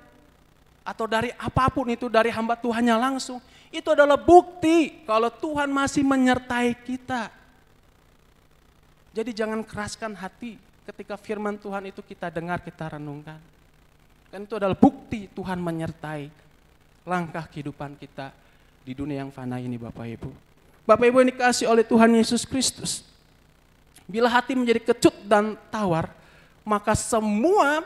atau dari apapun itu, dari hamba Tuhannya langsung, itu adalah bukti kalau Tuhan masih menyertai kita. Jadi jangan keraskan hati ketika firman Tuhan itu kita dengar, kita renungkan. Kan itu adalah bukti Tuhan menyertai langkah kehidupan kita di dunia yang fana ini Bapak Ibu. Bapak Ibu yang dikasihi oleh Tuhan Yesus Kristus, bila hati menjadi kecut dan tawar, maka semua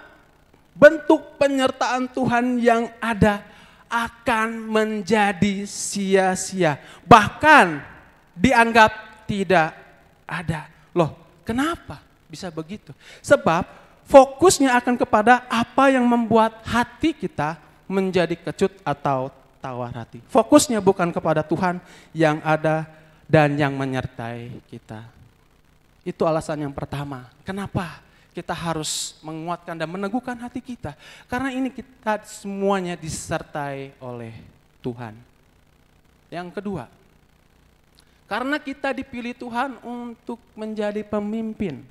bentuk penyertaan Tuhan yang ada akan menjadi sia-sia. Bahkan dianggap tidak ada. Loh, kenapa bisa begitu? Sebab fokusnya akan kepada apa yang membuat hati kita menjadi kecut atau tawar hati. Fokusnya bukan kepada Tuhan yang ada dan yang menyertai kita. Itu alasan yang pertama. Kenapa kita harus menguatkan dan meneguhkan hati kita? Karena ini kita semuanya disertai oleh Tuhan. Yang kedua, karena kita dipilih Tuhan untuk menjadi pemimpin.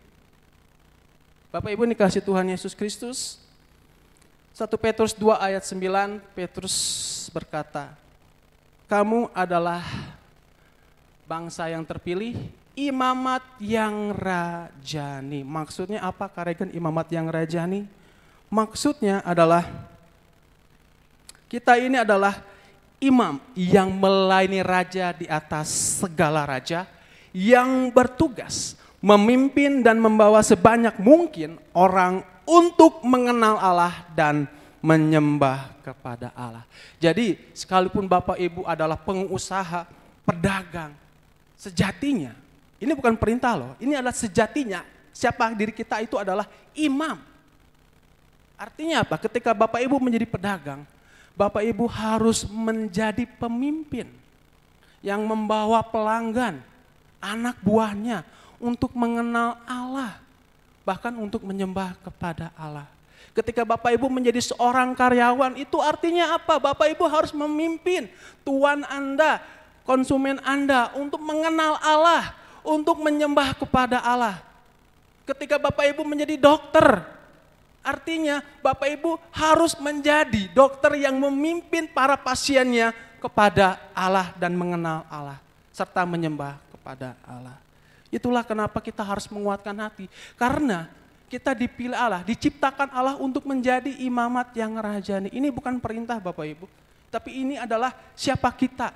Bapak Ibu dikasihi Tuhan Yesus Kristus, 1 Petrus 2 ayat 9, Petrus berkata, kamu adalah bangsa yang terpilih, imamat yang rajani. Maksudnya apa Karegan imamat yang rajani? Maksudnya adalah kita ini adalah imam yang melayani raja di atas segala raja, yang bertugas memimpin dan membawa sebanyak mungkin orang untuk mengenal Allah dan menyembah kepada Allah. Jadi sekalipun Bapak Ibu adalah pengusaha, pedagang, sejatinya ini bukan perintah loh, ini adalah sejatinya siapa diri kita itu adalah imam. Artinya apa? Ketika Bapak Ibu menjadi pedagang, Bapak Ibu harus menjadi pemimpin yang membawa pelanggan, anak buahnya untuk mengenal Allah, bahkan untuk menyembah kepada Allah. Ketika Bapak Ibu menjadi seorang karyawan, itu artinya apa? Bapak Ibu harus memimpin tuan Anda, konsumen Anda untuk mengenal Allah, untuk menyembah kepada Allah. Ketika Bapak Ibu menjadi dokter, artinya Bapak Ibu harus menjadi dokter yang memimpin para pasiennya kepada Allah dan mengenal Allah, serta menyembah kepada Allah. Itulah kenapa kita harus menguatkan hati, karena kita dipilih Allah, diciptakan Allah untuk menjadi imamat yang rajani. Ini bukan perintah Bapak Ibu, tapi ini adalah siapa kita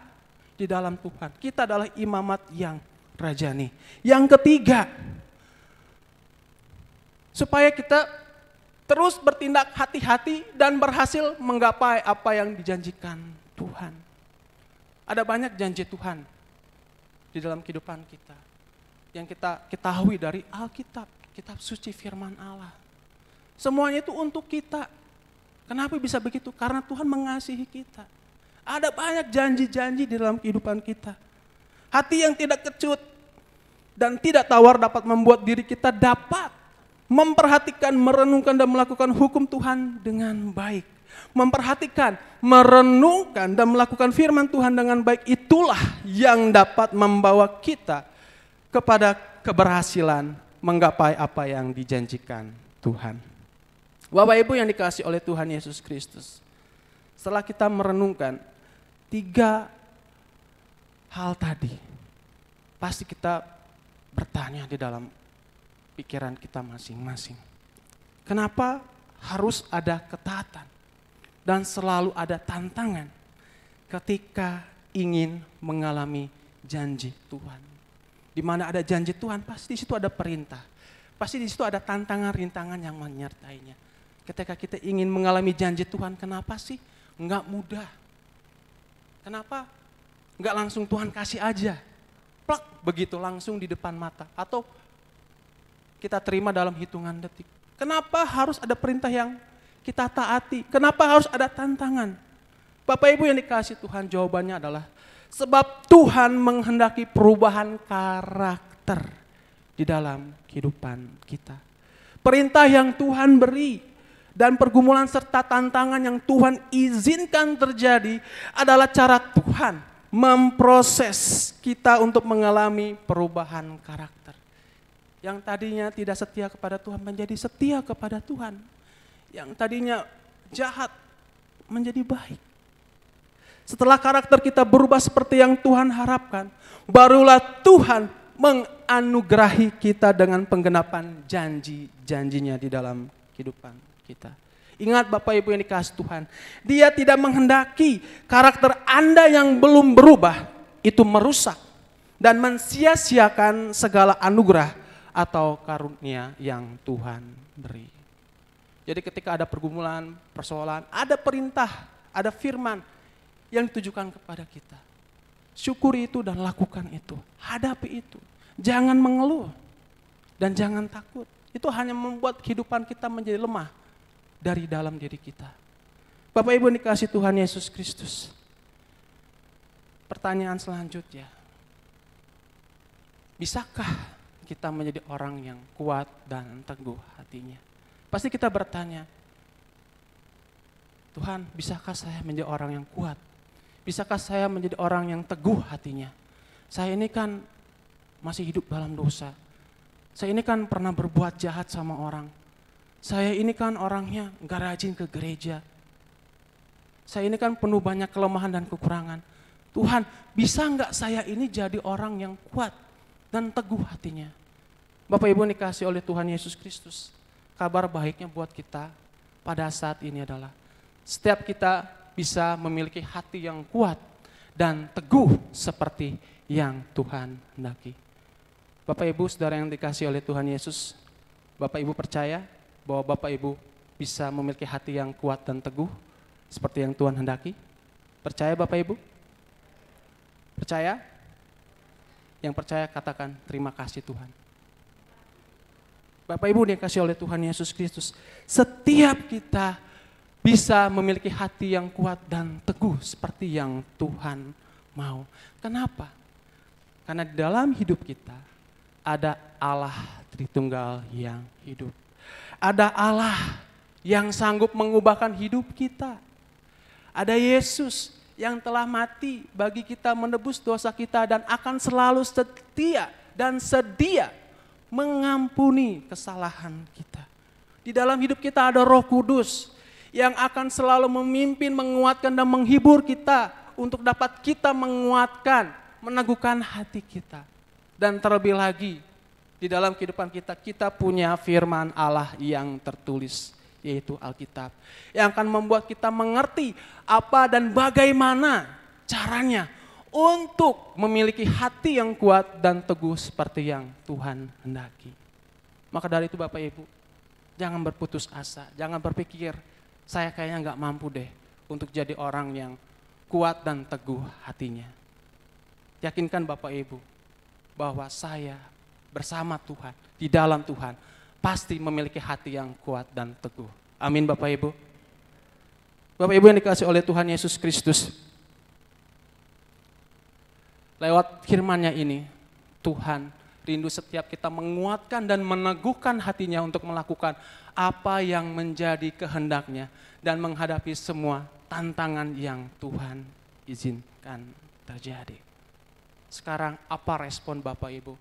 di dalam Tuhan. Kita adalah imamat yang rajani. Yang ketiga, supaya kita terus bertindak hati-hati dan berhasil menggapai apa yang dijanjikan Tuhan. Ada banyak janji Tuhan di dalam kehidupan kita yang kita ketahui dari Alkitab, kitab suci firman Allah. Semuanya itu untuk kita. Kenapa bisa begitu? Karena Tuhan mengasihi kita. Ada banyak janji-janji di dalam kehidupan kita. Hati yang tidak kecut dan tidak tawar dapat membuat diri kita dapat memperhatikan, merenungkan dan melakukan hukum Tuhan dengan baik. Memperhatikan, merenungkan dan melakukan firman Tuhan dengan baik, itulah yang dapat membawa kita kepada keberhasilan menggapai apa yang dijanjikan Tuhan. Bapak Ibu yang dikasihi oleh Tuhan Yesus Kristus, setelah kita merenungkan 3 hal tadi, pasti kita bertanya di dalam pikiran kita masing-masing. Kenapa harus ada ketaatan dan selalu ada tantangan ketika ingin mengalami janji Tuhan. Di mana ada janji Tuhan, pasti di situ ada perintah. Pasti di situ ada tantangan-rintangan yang menyertainya. Ketika kita ingin mengalami janji Tuhan, kenapa sih? Enggak mudah. Kenapa? Enggak langsung Tuhan kasih aja. Plak, begitu langsung di depan mata. Atau kita terima dalam hitungan detik. Kenapa harus ada perintah yang kita taati? Kenapa harus ada tantangan? Bapak Ibu yang dikasih Tuhan, jawabannya adalah sebab Tuhan menghendaki perubahan karakter di dalam kehidupan kita. Perintah yang Tuhan beri dan pergumulan serta tantangan yang Tuhan izinkan terjadi adalah cara Tuhan memproses kita untuk mengalami perubahan karakter. Yang tadinya tidak setia kepada Tuhan menjadi setia kepada Tuhan. Yang tadinya jahat menjadi baik. Setelah karakter kita berubah seperti yang Tuhan harapkan, barulah Tuhan menganugerahi kita dengan penggenapan janji-janjinya di dalam kehidupan kita. Ingat Bapak Ibu yang dikasih Tuhan, Dia tidak menghendaki karakter Anda yang belum berubah itu merusak dan mensia-siakan segala anugerah atau karunia yang Tuhan beri. Jadi ketika ada pergumulan, persoalan, ada perintah, ada firman yang ditujukan kepada kita. Syukuri itu dan lakukan itu. Hadapi itu. Jangan mengeluh dan jangan takut. Itu hanya membuat kehidupan kita menjadi lemah dari dalam diri kita. Bapak Ibu dikasih Tuhan Yesus Kristus. Pertanyaan selanjutnya. Bisakah kita menjadi orang yang kuat dan teguh hatinya? Pasti kita bertanya, Tuhan, bisakah saya menjadi orang yang kuat? Bisakah saya menjadi orang yang teguh hatinya? Saya ini kan masih hidup dalam dosa. Saya ini kan pernah berbuat jahat sama orang. Saya ini kan orangnya gak rajin ke gereja. Saya ini kan penuh banyak kelemahan dan kekurangan. Tuhan, bisa gak saya ini jadi orang yang kuat dan teguh hatinya? Bapak Ibu dikasih oleh Tuhan Yesus Kristus. Kabar baiknya buat kita pada saat ini adalah setiap kita bisa memiliki hati yang kuat dan teguh seperti yang Tuhan hendaki. Bapak Ibu saudara yang dikasih oleh Tuhan Yesus, Bapak Ibu percaya bahwa Bapak Ibu bisa memiliki hati yang kuat dan teguh seperti yang Tuhan hendaki? Percaya Bapak Ibu? Percaya? Yang percaya katakan terima kasih Tuhan. Bapak Ibu dikasih oleh Tuhan Yesus Kristus, setiap kita bisa memiliki hati yang kuat dan teguh seperti yang Tuhan mau. Kenapa? Karena di dalam hidup kita ada Allah Tritunggal yang hidup. Ada Allah yang sanggup mengubahkan hidup kita. Ada Yesus yang telah mati bagi kita menebus dosa kita dan akan selalu setia dan sedia mengampuni kesalahan kita. Di dalam hidup kita ada Roh Kudus yang akan selalu memimpin, menguatkan dan menghibur kita untuk dapat kita menguatkan, meneguhkan hati kita. Dan terlebih lagi di dalam kehidupan kita, kita punya firman Allah yang tertulis, yaitu Alkitab. Yang akan membuat kita mengerti apa dan bagaimana caranya untuk memiliki hati yang kuat dan teguh seperti yang Tuhan hendaki. Maka dari itu Bapak Ibu, jangan berputus asa, jangan berpikir, saya kayaknya nggak mampu deh untuk jadi orang yang kuat dan teguh hatinya. Yakinkan Bapak Ibu bahwa saya bersama Tuhan, di dalam Tuhan, pasti memiliki hati yang kuat dan teguh. Amin Bapak Ibu. Bapak Ibu yang dikasih oleh Tuhan Yesus Kristus, lewat firman-Nya ini, Tuhan rindu setiap kita menguatkan dan meneguhkan hatinya untuk melakukan apa yang menjadi kehendak-Nya dan menghadapi semua tantangan yang Tuhan izinkan terjadi. Sekarang apa respon Bapak Ibu?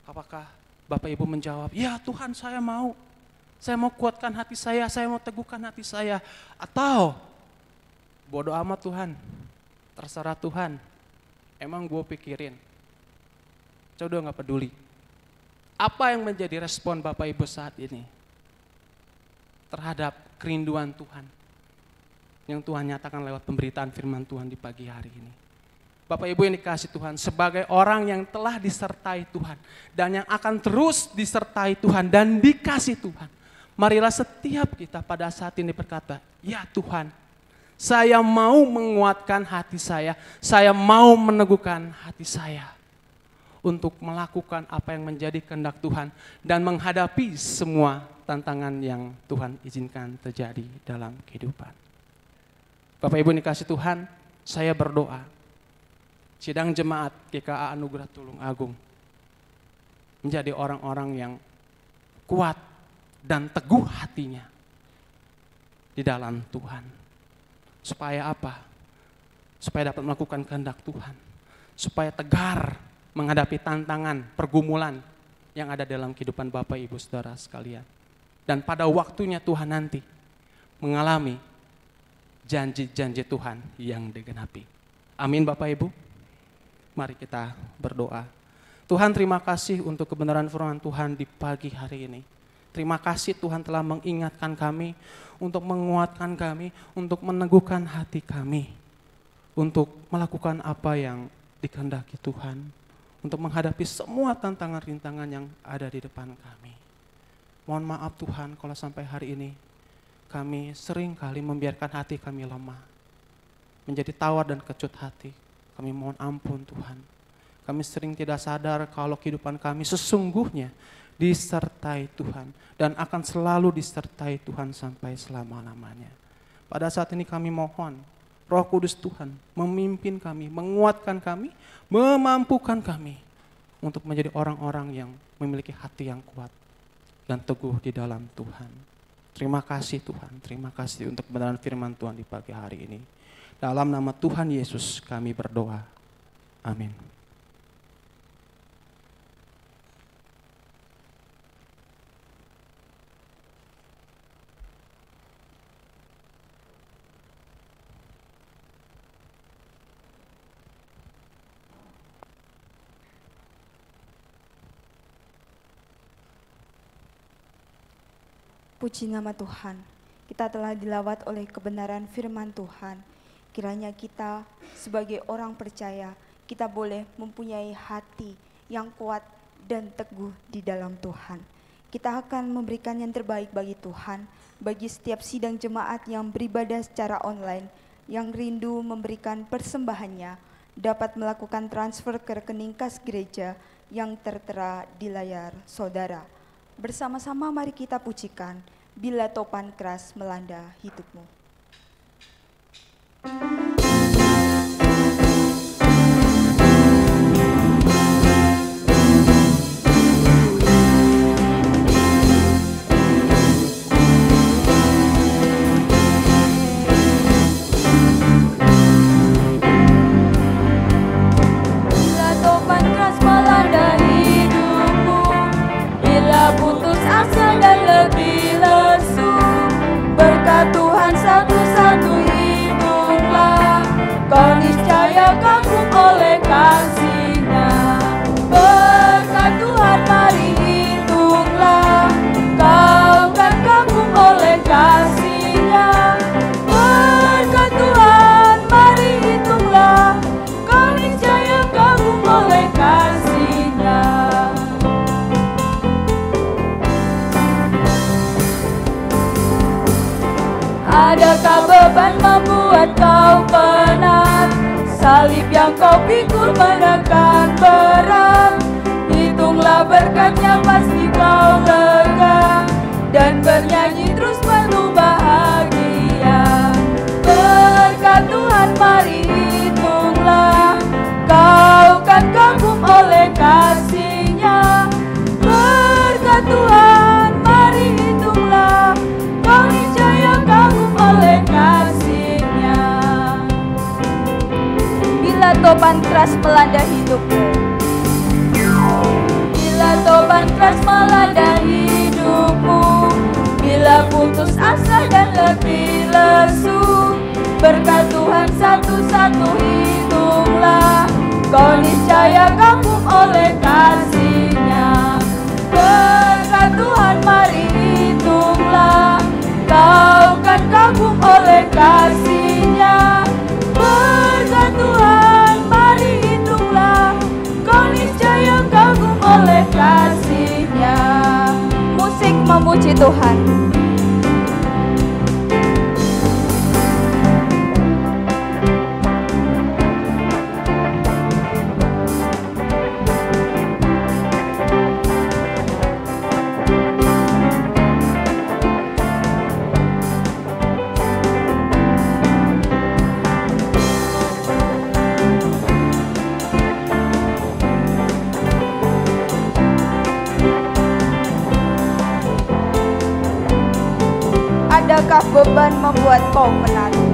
Apakah Bapak Ibu menjawab, ya Tuhan saya mau kuatkan hati saya mau teguhkan hati saya. Atau bodoh amat Tuhan, terserah Tuhan, emang gue pikirin, saya udah gak peduli. Apa yang menjadi respon Bapak Ibu saat ini terhadap kerinduan Tuhan yang Tuhan nyatakan lewat pemberitaan firman Tuhan di pagi hari ini. Bapak Ibu yang dikasihi Tuhan, sebagai orang yang telah disertai Tuhan dan yang akan terus disertai Tuhan dan dikasih Tuhan, marilah setiap kita pada saat ini berkata, ya Tuhan, saya mau menguatkan hati saya mau meneguhkan hati saya untuk melakukan apa yang menjadi kehendak Tuhan dan menghadapi semua tantangan yang Tuhan izinkan terjadi dalam kehidupan. Bapak Ibu dikasih Tuhan, saya berdoa sidang jemaat GKA Anugerah Tulung Agung menjadi orang-orang yang kuat dan teguh hatinya di dalam Tuhan. Supaya apa? Supaya dapat melakukan kehendak Tuhan. Supaya tegar menghadapi tantangan, pergumulan yang ada dalam kehidupan Bapak Ibu Saudara sekalian. Dan pada waktunya Tuhan nanti mengalami janji-janji Tuhan yang digenapi. Amin Bapak Ibu. Mari kita berdoa. Tuhan, terima kasih untuk kebenaran firman Tuhan di pagi hari ini. Terima kasih Tuhan telah mengingatkan kami, untuk menguatkan kami, untuk meneguhkan hati kami, untuk melakukan apa yang dikehendaki Tuhan, untuk menghadapi semua tantangan-rintangan yang ada di depan kami. Mohon maaf Tuhan kalau sampai hari ini kami sering kali membiarkan hati kami lemah, menjadi tawar dan kecut hati. Kami mohon ampun Tuhan. Kami sering tidak sadar kalau kehidupan kami sesungguhnya disertai Tuhan dan akan selalu disertai Tuhan sampai selama-lamanya. Pada saat ini kami mohon Roh Kudus Tuhan memimpin kami, menguatkan kami, memampukan kami untuk menjadi orang-orang yang memiliki hati yang kuat dan teguh di dalam Tuhan. Terima kasih Tuhan, terima kasih untuk kebenaran firman Tuhan di pagi hari ini. Dalam nama Tuhan Yesus kami berdoa. Amin. Puji nama Tuhan, kita telah dilawat oleh kebenaran firman Tuhan. Kiranya kita sebagai orang percaya, kita boleh mempunyai hati yang kuat dan teguh di dalam Tuhan. Kita akan memberikan yang terbaik bagi Tuhan, bagi setiap sidang jemaat yang beribadah secara online, yang rindu memberikan persembahannya, dapat melakukan transfer ke rekening kas gereja yang tertera di layar saudara. Bersama-sama mari kita pujikan, bila topan keras melanda hidupmu. Bila topan keras melanda hidupmu, bila putus asa dan lebih lesu, berkat Tuhan satu-satu hitunglah, kau niscaya kagum oleh kasih-Nya. Berkat Tuhan mari hitunglah, kau kan kagum oleh kasih-Nya. Berkat Tuhan mari hitunglah, kau niscaya kagum oleh kasih-Nya. Adakah beban membuat kau penat? Salib yang kau pikul menekan berat. Hitunglah berkat-Nya pasti kau lega, dan bernyanyi terus penuh bahagia. Berkat Tuhan mari hitunglah, kau kan kagum oleh kasih-Nya. Berkat Tuhan mari hitunglah, kau niscaya kagum oleh kasih-Nya. Bila topan keras melanda hidupmu, bila topan keras melanda hidupmu, bila putus asa dan letih lesu, berkat Tuhan satu-satu hitunglah, kau niscaya kagum oleh kasih-Nya. Berkat Tuhan mari hitunglah, kau kan kagum oleh kasih Tuhan. Adakah beban membuat kau menari?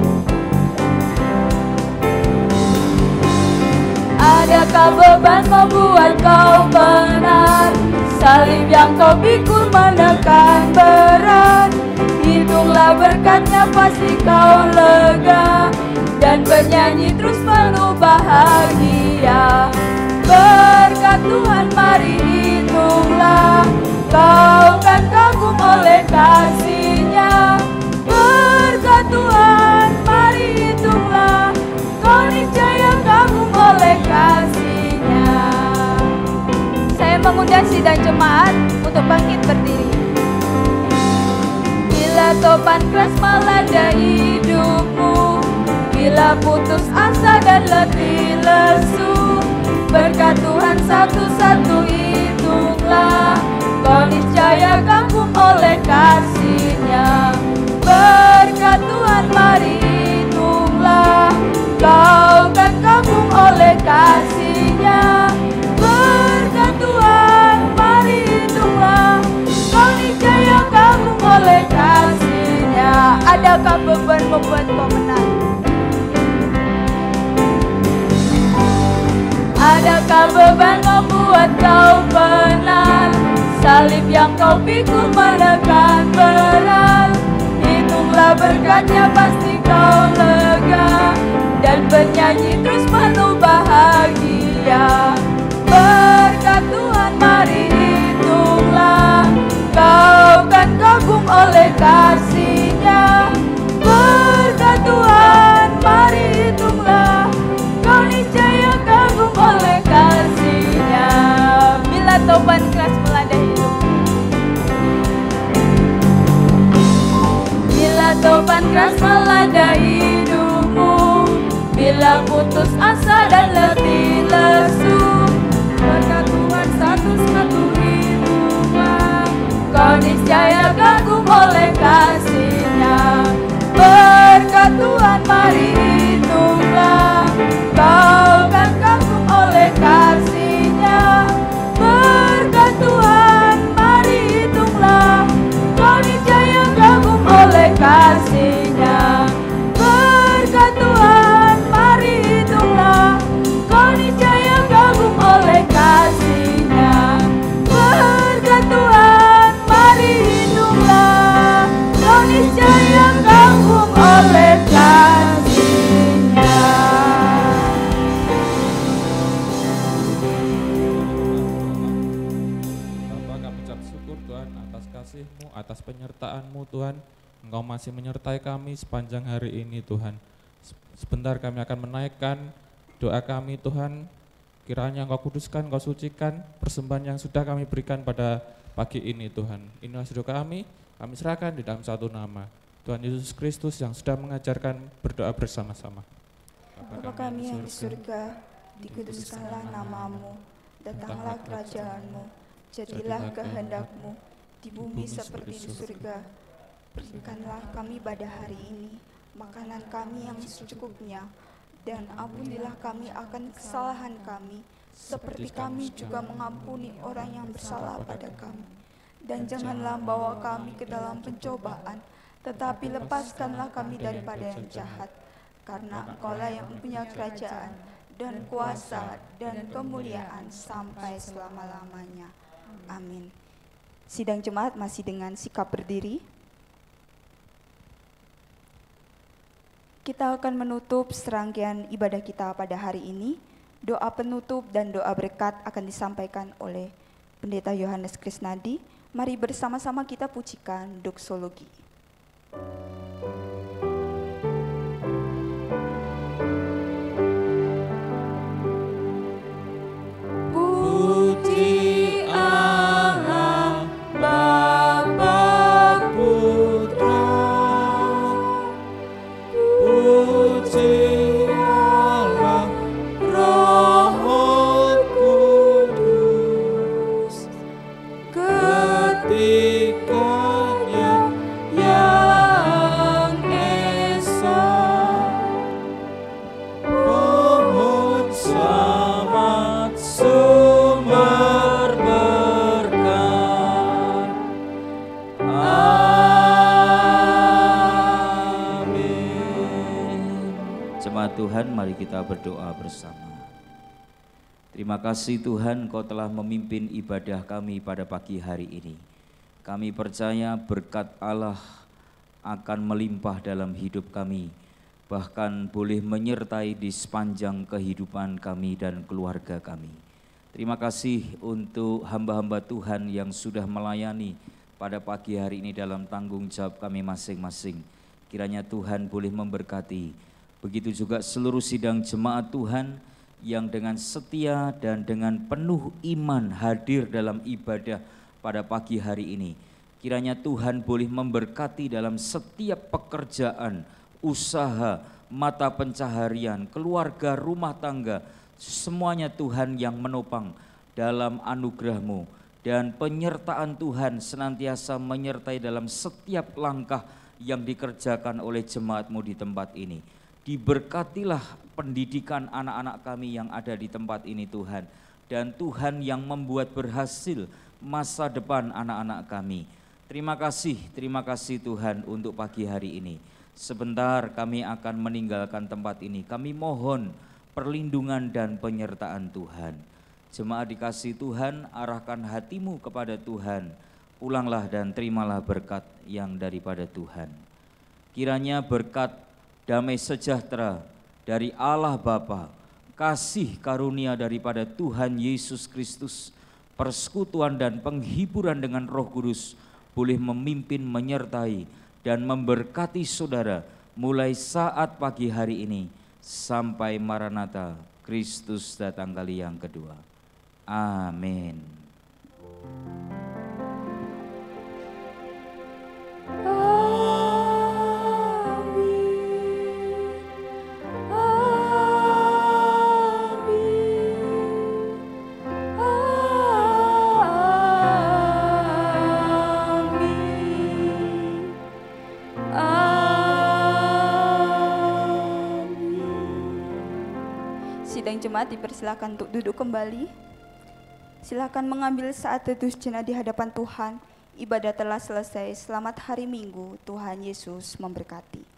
Adakah beban membuat kau benar? Salib yang kau pikul menekan berat. Hitunglah berkatnya pasti kau lega, dan bernyanyi terus penuh bahagia. Berkat Tuhan mari hitunglah, kau kan kagum oleh kasih-Nya. Berkat Tuhan mari hitunglah, kau niscaya kagum oleh kasih-Nya. Saya mengundang sidang jemaat untuk bangkit berdiri. Bila topan keras melanda hidupmu, bila putus asa dan letih lesu, berkat Tuhan satu-satu hitunglah, kau niscaya kagum oleh kasih-Nya. Berkat Tuhan mari hitunglah, kau kan kagum oleh kasih-Nya. Berkat Tuhan mari hitunglah, kau niscaya kagum oleh kasih-Nya. Adakah beban membuat kau menari? Adakah beban membuat kau benar? Salib yang kau pikul menekan berat. Hitunglah berkatnya pasti kau lega, dan bernyanyi terus penuh bahagia. Berkat Tuhan mari hitunglah, kau kan kagum oleh kasih-Nya. Berkat Tuhan mari hitunglah, kau niscaya kagum oleh kasih-Nya. Bila topan keras melanda hidup, bila topan keras melanda hidupmu, bila putus asa dan letih lesu, berkat Tuhan satu-satu hitunglah, kau niscaya kagum oleh kasih-Nya. Berkat Tuhan mari hitunglah, kau kan kagum oleh kasih-Nya. Berkat Tuhan mari hitunglah, kau niscaya kagum oleh kasih-Nya. Berkat Tuhan mari hitunglah, kau niscaya kagum oleh kasih-Nya. Berkat Tuhan mari hitunglah, kau niscaya kagum oleh kasih-Nya. Bapa, kami ucap syukur Tuhan atas kasih-Mu, atas penyertaan-Mu Tuhan. Engkau masih menyertai kami sepanjang hari ini Tuhan. Sebentar kami akan menaikkan doa kami Tuhan. Kiranya Engkau kuduskan, Engkau sucikan persembahan yang sudah kami berikan pada pagi ini Tuhan. Inilah doa kami serahkan di dalam satu nama, Tuhan Yesus Kristus yang sudah mengajarkan berdoa bersama-sama. Bapa kami yang di surga, dikuduskanlah nama-Mu, datanglah kerajaan-Mu, jadilah kehendak-Mu di bumi seperti di surga. Berikanlah kami pada hari ini makanan kami yang secukupnya, dan ampunilah kami akan kesalahan kami, seperti kami juga mengampuni orang yang bersalah pada kami. Dan janganlah bawa kami ke dalam pencobaan, tetapi lepaskanlah kami daripada yang jahat. Karena Engkau-lah yang mempunyai kerajaan, dan kuasa, dan kemuliaan sampai selama-lamanya. Amin. Sidang jemaat masih dengan sikap berdiri. Kita akan menutup serangkaian ibadah kita pada hari ini. Doa penutup dan doa berkat akan disampaikan oleh Pendeta Yohanes Krisnadi. Mari bersama-sama kita pujikan doksologi. Puji Allah Bapa Tuhan, mari kita berdoa bersama. Terima kasih Tuhan, Kau telah memimpin ibadah kami pada pagi hari ini. Kami percaya berkat Allah akan melimpah dalam hidup kami, bahkan boleh menyertai di sepanjang kehidupan kami dan keluarga kami. Terima kasih untuk hamba-hamba Tuhan yang sudah melayani pada pagi hari ini dalam tanggung jawab kami masing-masing. Kiranya Tuhan boleh memberkati. Begitu juga seluruh sidang jemaat Tuhan yang dengan setia dan dengan penuh iman hadir dalam ibadah pada pagi hari ini. Kiranya Tuhan boleh memberkati dalam setiap pekerjaan, usaha, mata pencaharian, keluarga, rumah tangga. Semuanya Tuhan yang menopang dalam anugerah-Mu. Dan penyertaan Tuhan senantiasa menyertai dalam setiap langkah yang dikerjakan oleh jemaat-Mu di tempat ini. Diberkatilah pendidikan anak-anak kami yang ada di tempat ini Tuhan. Dan Tuhan yang membuat berhasil masa depan anak-anak kami. Terima kasih Tuhan untuk pagi hari ini. Sebentar kami akan meninggalkan tempat ini. Kami mohon perlindungan dan penyertaan Tuhan. Jemaat dikasih Tuhan, arahkan hatimu kepada Tuhan. Pulanglah dan terimalah berkat yang daripada Tuhan. Kiranya berkat damai sejahtera dari Allah Bapa, kasih karunia daripada Tuhan Yesus Kristus, persekutuan dan penghiburan dengan Roh Kudus boleh memimpin, menyertai dan memberkati saudara mulai saat pagi hari ini sampai Maranatha, Kristus datang kali yang kedua. Amin. Sidang jemaat dipersilakan untuk duduk kembali. Silakan mengambil saat teduh sejenak di hadapan Tuhan. Ibadah telah selesai. Selamat hari Minggu. Tuhan Yesus memberkati.